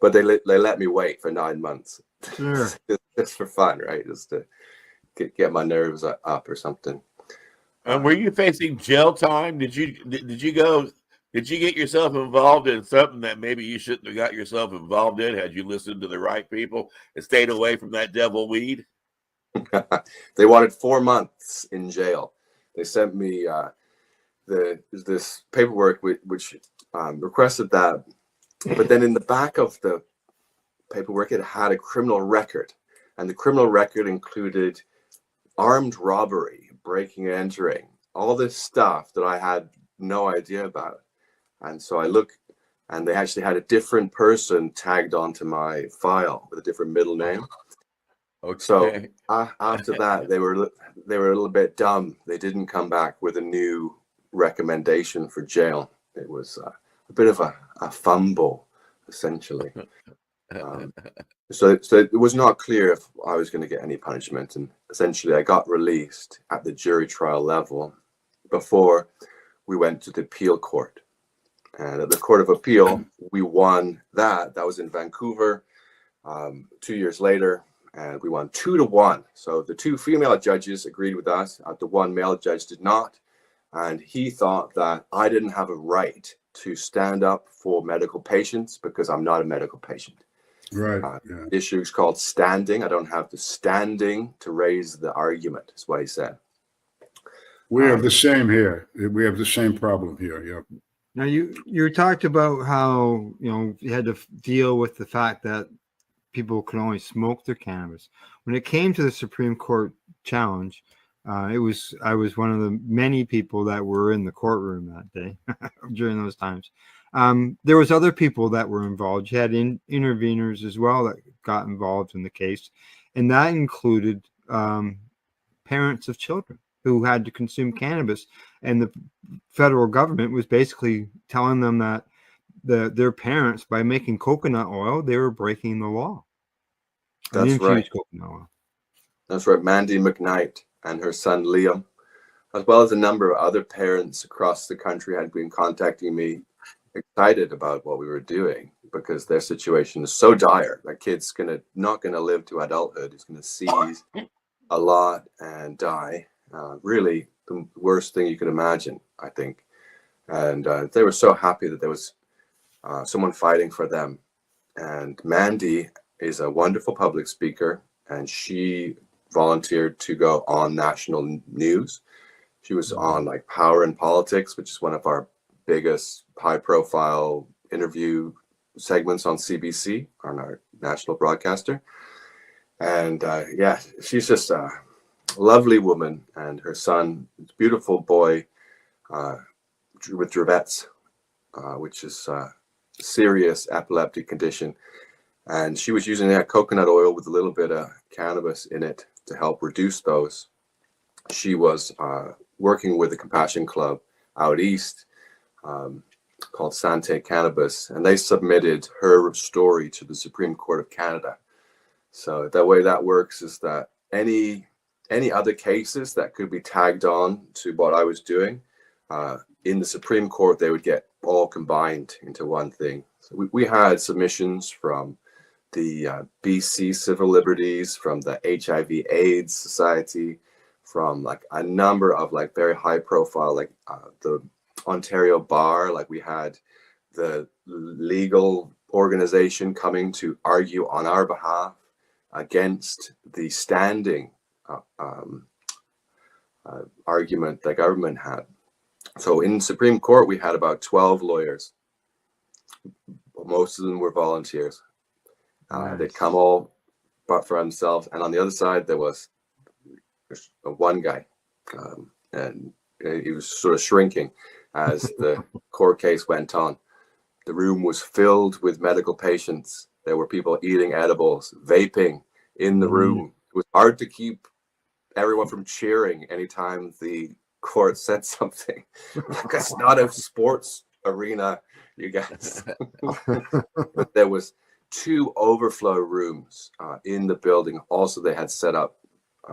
But they let me wait for 9 months. Sure. Just for fun, right? Just to get my nerves up or something. Were you facing jail time? Did you get yourself involved in something that maybe you shouldn't have got yourself involved in had you listened to the right people and stayed away from that devil weed? They wanted 4 months in jail. They sent me this paperwork which requested that, but then in the back of the paperwork it had a criminal record, and the criminal record included armed robbery, breaking and entering, all this stuff that I had no idea about. And so I look, and they actually had a different person tagged onto my file with a different middle name. Okay. So after that, they were a little bit dumb. They didn't come back with a new recommendation for jail. It was a bit of a fumble, essentially. So it was not clear if I was going to get any punishment, and essentially I got released at the jury trial level before we went to the appeal court. And at the Court of Appeal, we won that. That was in Vancouver 2 years later, and we won 2-1. So the two female judges agreed with us. The one male judge did not, and he thought that I didn't have a right to stand up for medical patients because I'm not a medical patient. Right. The issue is called standing. I don't have the standing to raise the argument, is what he said. We have the same here. We have the same problem here. Yeah. Now you talked about how you had to deal with the fact that people could only smoke their cannabis. When it came to the Supreme Court challenge, I was one of the many people that were in the courtroom that day during those times. There was other people that were involved. You had interveners as well that got involved in the case, and that included parents of children who had to consume cannabis, and the federal government was basically telling them that their parents, by making coconut oil, they were breaking the law. That's right. Coconut oil. That's right. Mandy McKnight and her son Liam, as well as a number of other parents across the country, had been contacting me, excited about what we were doing, because their situation is so dire. That kid's not gonna live to adulthood. He's gonna seize a lot and die. Really the worst thing you could imagine, I think. And they were so happy that there was someone fighting for them. And Mandy is a wonderful public speaker, and she volunteered to go on national news. She was on like Power and Politics, which is one of our biggest high profile interview segments on CBC, on our national broadcaster. And she's just a lovely woman, and her son, beautiful boy with Dravet's, which is a serious epileptic condition. And she was using that coconut oil with a little bit of cannabis in it to help reduce those. She was working with a compassion club out east called Sante Cannabis, and they submitted her story to the Supreme Court of Canada. So the way that works is that any other cases that could be tagged on to what I was doing in the Supreme Court, they would get all combined into one thing. So we had submissions from the BC Civil Liberties, from the HIV/AIDS Society, from like a number of like very high profile, like the Ontario Bar. Like we had the legal organization coming to argue on our behalf against the standing argument the government had. So in Supreme Court, we had about 12 lawyers. Most of them were volunteers. Nice. They'd come all but for themselves. And on the other side, there was one guy, and he was sort of shrinking as the court case went on. The room was filled with medical patients. There were people eating edibles, vaping in the room. It was hard to keep everyone from cheering anytime the court said something. Like, it's not a sports arena, you guys. But there was 2 overflow rooms in the building. Also, they had set up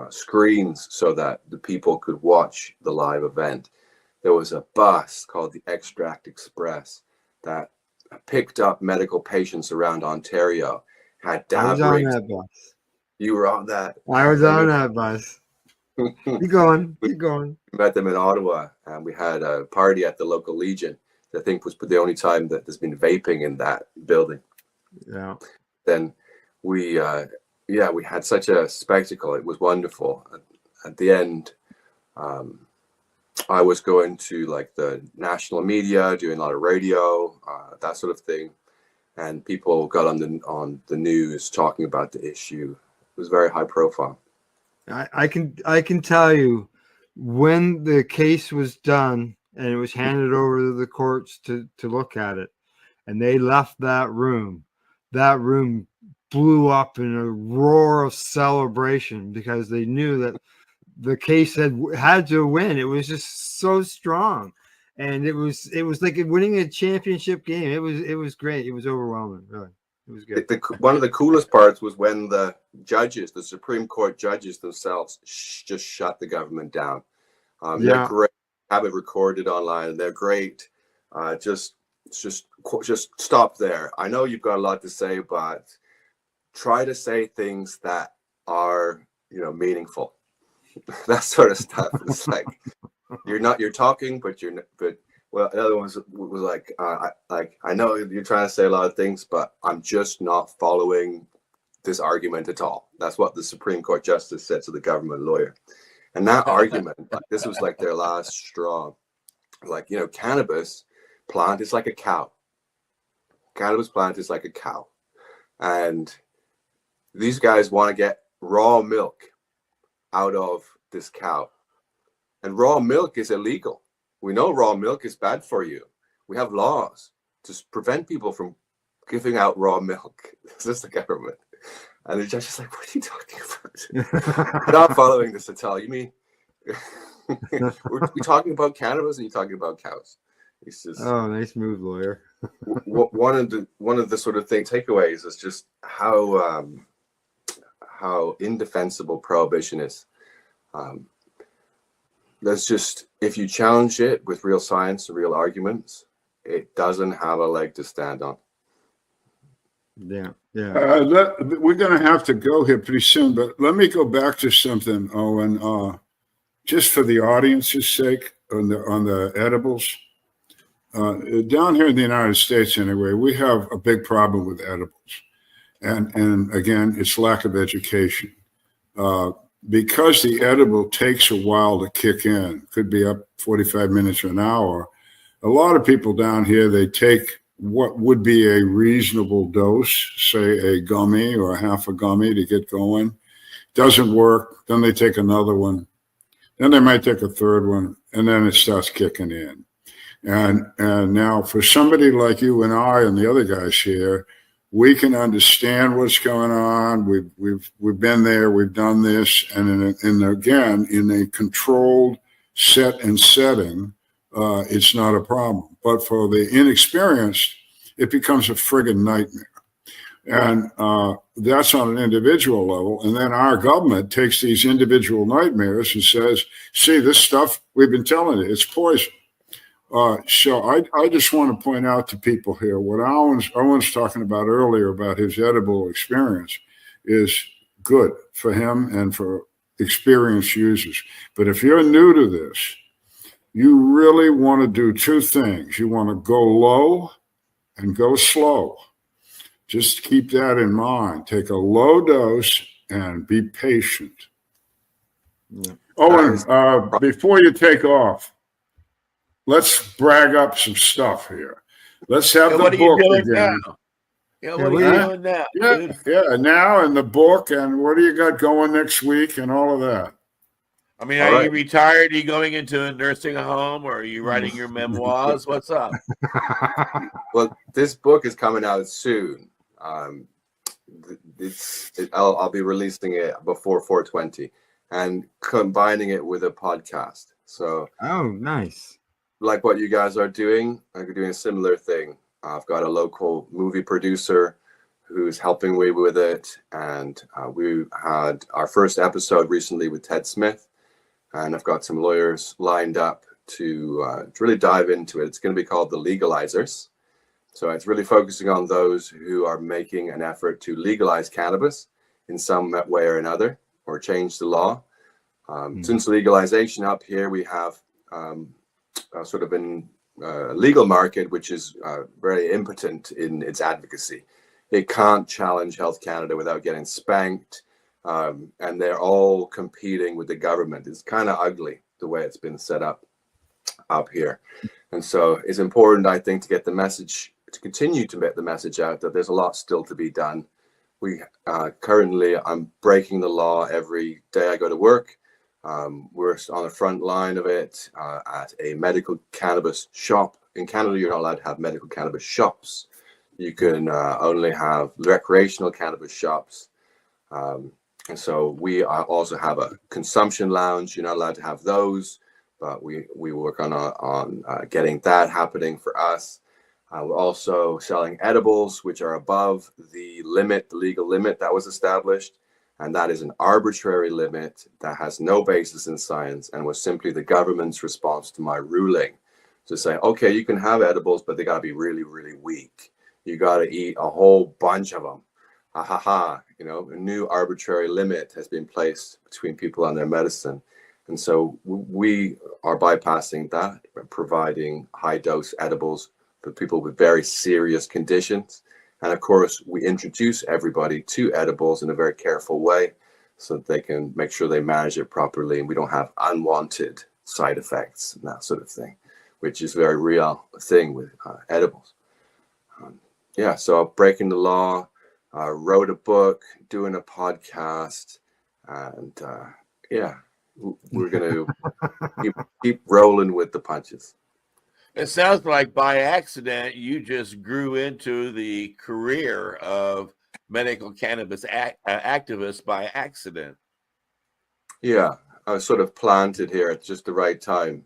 screens so that the people could watch the live event. There was a bus called the Extract Express that picked up medical patients around Ontario, had dab rigs. On that bus. You were on that. I was on that bus. Keep going. We met them in Ottawa, and we had a party at the local Legion. I think was the only time that there's been vaping in that building. Yeah. Then we had such a spectacle. It was wonderful. At the end, I was going to like the national media, doing a lot of radio, that sort of thing, and people got on the news talking about the issue. It was very high profile. I can tell you, when the case was done and it was handed over to the courts to look at it, and they left that room blew up in a roar of celebration because they knew that the case had to win. It was just so strong, and it was like winning a championship game. It was great. It was overwhelming. Really, it was good. One of the coolest parts was when the judges, the Supreme Court judges themselves, just shut the government down. They're great. Have it recorded online. They're great. Just stop there. I know you've got a lot to say, but try to say things that are, meaningful. That sort of stuff. It's like you're talking, but well, another one was like, I know you're trying to say a lot of things, but I'm just not following this argument at all. That's what the Supreme Court justice said to the government lawyer. And that argument, this was like their last straw. Like, cannabis plant is like a cow. Cannabis plant is like a cow. And these guys want to get raw milk out of this cow. And raw milk is illegal. We know raw milk is bad for you. We have laws to prevent people from giving out raw milk. This is the government. And the judge is like, what are you talking about? We're not following this at all. You mean we're talking about cannabis and you're talking about cows? It's just, oh, nice move, lawyer. one of the sort of takeaways is just how indefensible prohibition is. That's just, if you challenge it with real science and real arguments, it doesn't have a leg to stand on. Yeah. We're going to have to go here pretty soon, but let me go back to something, Owen, just for the audience's sake on the edibles. Down here in the United States, anyway, we have a big problem with edibles. And again, it's lack of education. Because the edible takes a while to kick in, could be up 45 minutes or an hour, a lot of people down here, they take what would be a reasonable dose, say a gummy or half a gummy to get going. Doesn't work, then they take another one. Then they might take a third one, and then it starts kicking in. And now for somebody like you and I and the other guys here, we can understand what's going on. We've been there, we've done this, and again, in a controlled setting, it's not a problem. But for the inexperienced, it becomes a friggin' nightmare. And that's on an individual level. And then our government takes these individual nightmares and says, see, this stuff, we've been telling you, it's poison. So I just want to point out to people here, what Owen's talking about earlier about his edible experience is good for him and for experienced users. But if you're new to this, you really want to do two things. You want to go low and go slow. Just keep that in mind. Take a low dose and be patient. Yeah. Owen, before you take off, let's brag up some stuff here. Let's have the book again. Yeah, what are you doing now? Yeah, now in the book, and what do you got going next week and all of that? I mean, are you retired? Are you going into a nursing home, or are you writing your memoirs? What's up? Well, this book is coming out soon. I'll be releasing it before 420 and combining it with a podcast. So, oh, nice. Like what you guys are doing, I'm doing a similar thing. I've got a local movie producer who's helping me with it, and we had our first episode recently with Ted Smith, and I've got some lawyers lined up to really dive into it. It's going to be called The Legalizers. So it's really focusing on those who are making an effort to legalize cannabis in some way or another, or change the law. Since legalization up here, we have sort of an legal market, which is very impotent in its advocacy. It can't challenge Health Canada without getting spanked, and they're all competing with the government. It's kind of ugly the way it's been set up. up here. And so it's important, I think, to get the message, to continue to get the message out that there's a lot still to be done. We currently, I'm breaking the law every day I go to work. We're on the front line of it at a medical cannabis shop. In Canada, you're not allowed to have medical cannabis shops. You can only have recreational cannabis shops. And so we also have a consumption lounge. You're not allowed to have those, but we work on getting that happening for us. We're also selling edibles, which are above the limit, the legal limit that was established. And that is an arbitrary limit that has no basis in science and was simply the government's response to my ruling to say, okay, you can have edibles, but they got to be really, really weak. You got to eat a whole bunch of them. You know, a new arbitrary limit has been placed between people and their medicine. And so we are bypassing that, providing high dose edibles for people with very serious conditions. And of course, we introduce everybody to edibles in a very careful way so that they can make sure they manage it properly and we don't have unwanted side effects and that sort of thing, which is a very real thing with edibles. Yeah, so breaking the law, wrote a book, doing a podcast, and yeah, we're going to keep rolling with the punches. It sounds like by accident, you just grew into the career of medical cannabis activist by accident. Yeah, I was sort of planted here at just the right time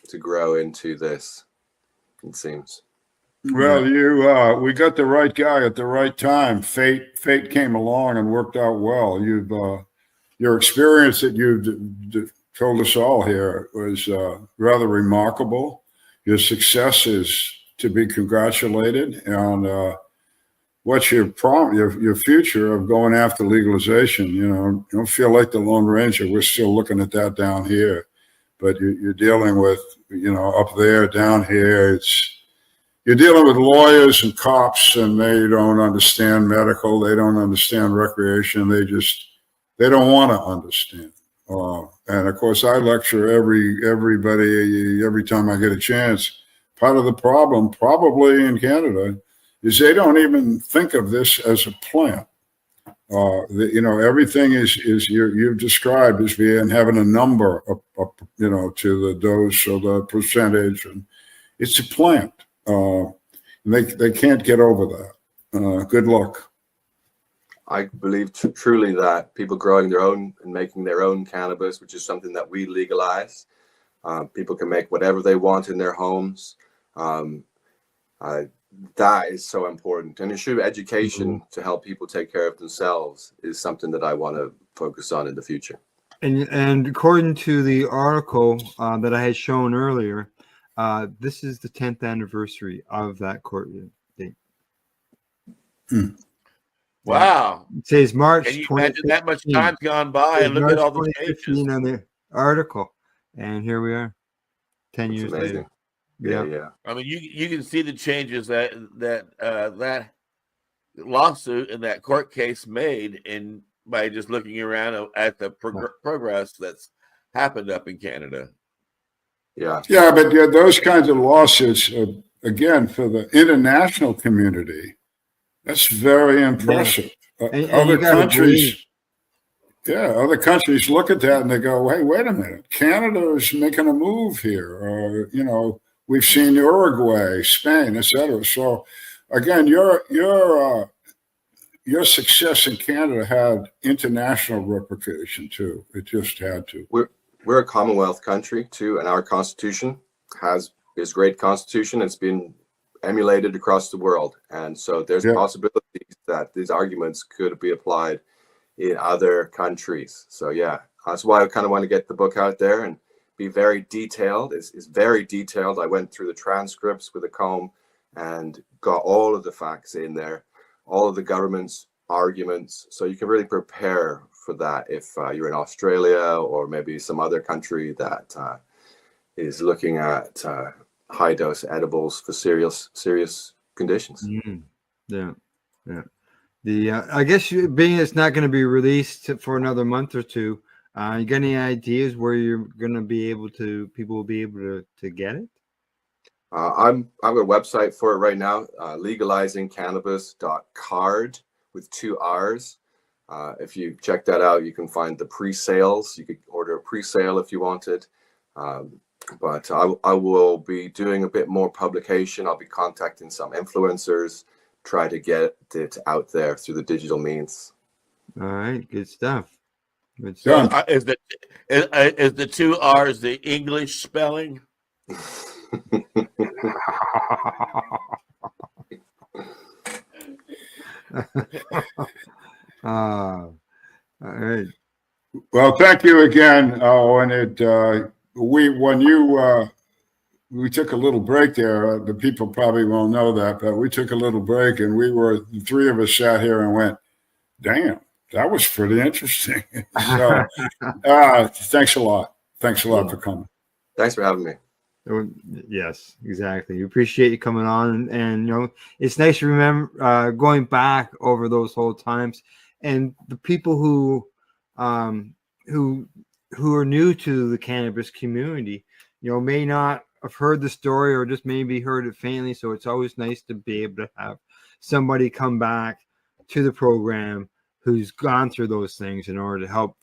to grow into this, it seems. Well, we got the right guy at the right time. Fate came along and worked out well. Your experience that you've told us all here was rather remarkable. Your success is to be congratulated, and what's your future of going after legalization? You know, don't feel like the Lone Ranger. We're still looking at that down here, but you're dealing with, you know, up there, down here. You're dealing with lawyers and cops, and they don't understand medical. They don't understand recreation. They don't want to understand. And of course, I lecture everybody every time I get a chance. Part of the problem, probably in Canada, is they don't even think of this as a plant. You know, everything is you've described as being having a number, you know, to the dose or the percentage, and it's a plant. They can't get over that. Good luck. I believe truly that people growing their own and making their own cannabis, which is something that we legalize, people can make whatever they want in their homes. That is so important. And issue education to help people take care of themselves is something that I want to focus on in the future. And according to the article that I had shown earlier, this is the 10th anniversary of that court date. Wow. It says March. Can you imagine that much time's gone by and look March at all the pages on the article, and here we are, 10 years later. Yeah. I mean, you can see the changes that lawsuit and that court case made by just looking around at the progress that's happened up in Canada. Yeah, but those kinds of lawsuits, again, for the international community, that's very impressive. And other countries look at that and they go, "Hey, wait a minute! Canada is making a move here." Or, you know, we've seen Uruguay, Spain, etc. So, again, your success in Canada had international repercussion too. It just had to. We're a Commonwealth country too, and our Constitution is great Constitution. It's been emulated across the world, and so there's possibilities that these arguments could be applied in other countries. So yeah, that's why I kind of want to get the book out there and be very detailed. It's very detailed. I went through the transcripts with a comb and got all of the facts in there, all of the government's arguments, so you can really prepare for that if you're in Australia or maybe some other country that is looking at high dose edibles for serious conditions. Yeah. I guess being it's not going to be released for another month or two, You got any ideas where you're going to be able to, people will be able to get it? I'm a website for it right now, legalizingcannabis.card with 2 R's. If you check that out, you can find the pre-sales. You could order a pre-sale if you wanted. But I will be doing a bit more publication. I'll be contacting some influencers, try to get it out there through the digital means. All right, good stuff. Good Done. stuff. Is the 2 R's the English spelling? All right. Well, thank you again, Owen. We took a little break there. The people probably won't know that, but we took a little break, and the 3 of us sat here and went, "Damn, that was pretty interesting." So, thanks a lot. Thanks a lot for coming. Thanks for having me. Yes, exactly. We appreciate you coming on, and it's nice to remember going back over those whole times, and the people who are new to the cannabis community, may not have heard the story or just maybe heard it faintly. So it's always nice to be able to have somebody come back to the program who's gone through those things in order to help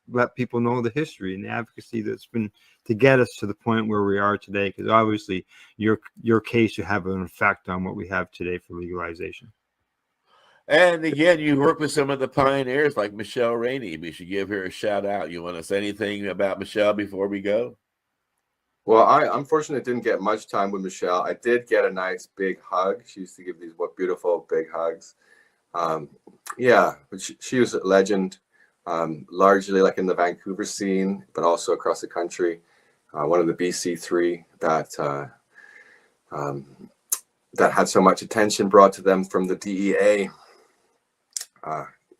let people know the history and the advocacy that's been to get us to the point where we are today. Because obviously your case should have an effect on what we have today for legalization. And again, you work with some of the pioneers like Michelle Rainey. We should give her a shout out. You want to say anything about Michelle before we go? Well, I unfortunately didn't get much time with Michelle. I did get a nice big hug. She used to give these beautiful big hugs. Yeah, but she was a legend, largely like in the Vancouver scene, but also across the country. One of the BC3 that had so much attention brought to them from the DEA.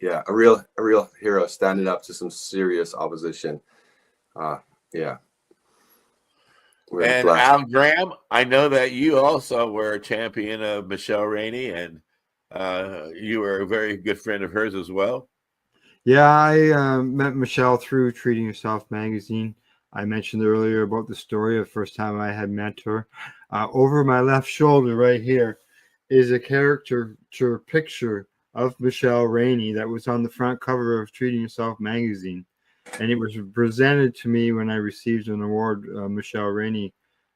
Yeah, a real hero, standing up to some serious opposition. Yeah. And blessed. Al Graham, I know that you also were a champion of Michelle Rainey, and you were a very good friend of hers as well. Yeah, I met Michelle through Treating Yourself magazine. I mentioned earlier about the story of the first time I had met her. Over my left shoulder right here is a caricature picture of Michelle Rainey that was on the front cover of Treating Yourself magazine. And it was presented to me when I received an award, Michelle Rainey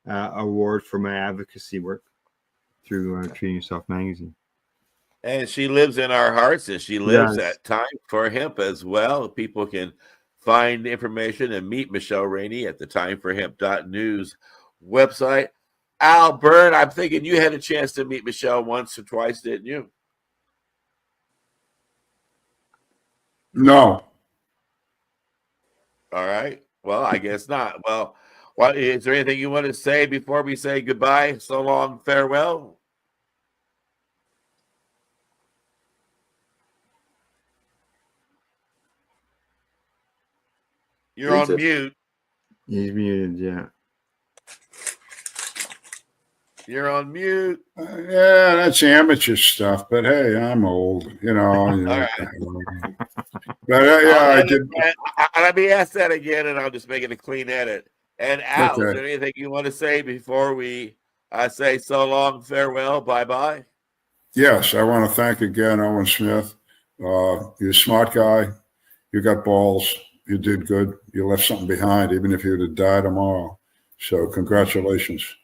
Award for my advocacy work through Treating Yourself magazine. And she lives in our hearts, and she lives at Time for Hemp as well. People can find information and meet Michelle Rainey at the timeforhemp.news website. Al, Byrne, I'm thinking you had a chance to meet Michelle once or twice, didn't you? No. All right. Well, I guess not. Well, is there anything you want to say before we say goodbye? So long, farewell. You're on mute. He's muted, yeah. You're on mute. Yeah, that's amateur stuff. But hey, I'm old, All right. But yeah, I did. Let me ask that again, and I'll just make it a clean edit. And Al, is there anything you want to say before we say so long, farewell, bye-bye? Yes, I want to thank again Owen Smith. You're a smart guy. You got balls. You did good. You left something behind, even if you would have died tomorrow. So congratulations.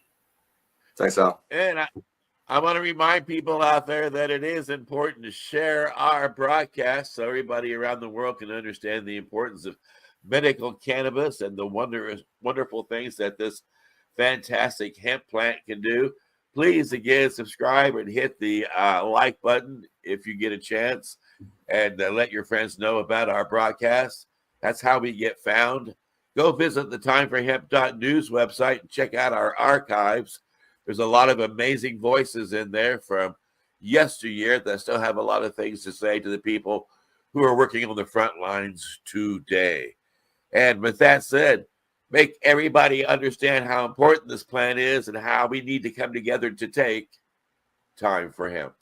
Thanks, Al. And I want to remind people out there that it is important to share our broadcast so everybody around the world can understand the importance of medical cannabis and the wonderful things that this fantastic hemp plant can do. Please, again, subscribe and hit the like button if you get a chance, and let your friends know about our broadcast. That's how we get found. Go visit the timeforhemp.news website and check out our archives. There's a lot of amazing voices in there from yesteryear that still have a lot of things to say to the people who are working on the front lines today. And with that said, make everybody understand how important this plan is and how we need to come together to take time for hemp.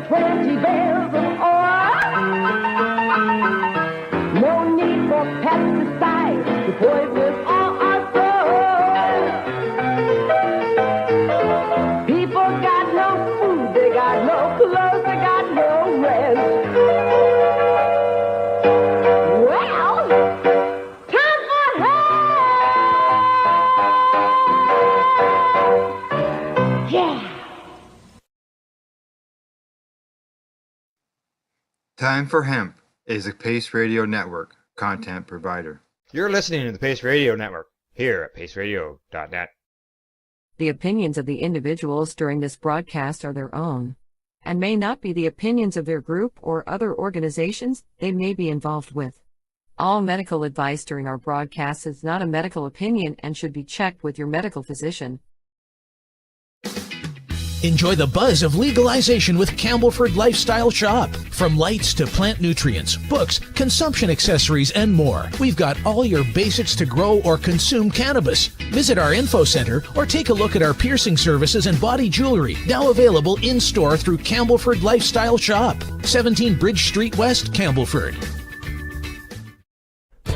20 bales of oil. No need for pesticides to poison all our soil. People got no food, they got no clothes, they got no rest. Well, time for help! Yeah! Time for Hemp is a Pace Radio Network content provider. You're listening to the Pace Radio Network here at paceradio.net. The opinions of the individuals during this broadcast are their own, and may not be the opinions of their group or other organizations they may be involved with. All medical advice during our broadcast is not a medical opinion and should be checked with your medical physician. Enjoy the buzz of legalization with Campbellford Lifestyle Shop. From lights to plant nutrients, books, consumption accessories, and more, we've got all your basics to grow or consume cannabis. Visit our info center or take a look at our piercing services and body jewelry, now available in-store through Campbellford Lifestyle Shop, 17 Bridge Street West, Campbellford.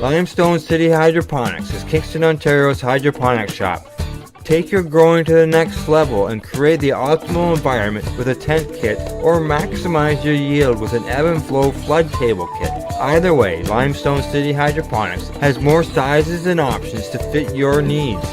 Limestone City Hydroponics is Kingston, Ontario's hydroponics shop. Take your growing to the next level and create the optimal environment with a tent kit, or maximize your yield with an ebb and flow flood table kit. Either way, Limestone City Hydroponics has more sizes and options to fit your needs.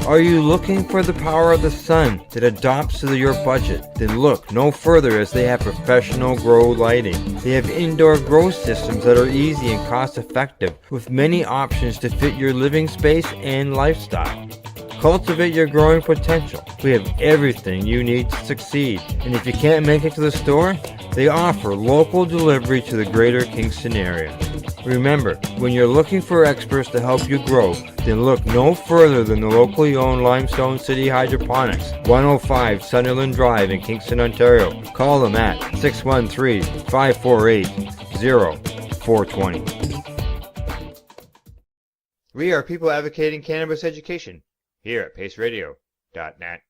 Are you looking for the power of the sun that adapts to your budget? Then look no further, as they have professional grow lighting. They have indoor grow systems that are easy and cost effective, with many options to fit your living space and lifestyle. Cultivate your growing potential. We have everything you need to succeed. And if you can't make it to the store, they offer local delivery to the greater Kingston area. Remember, when you're looking for experts to help you grow, then look no further than the locally owned Limestone City Hydroponics, 105 Sunderland Drive in Kingston, Ontario. Call them at 613-548-0420. We are people advocating cannabis education here at paceradio.net.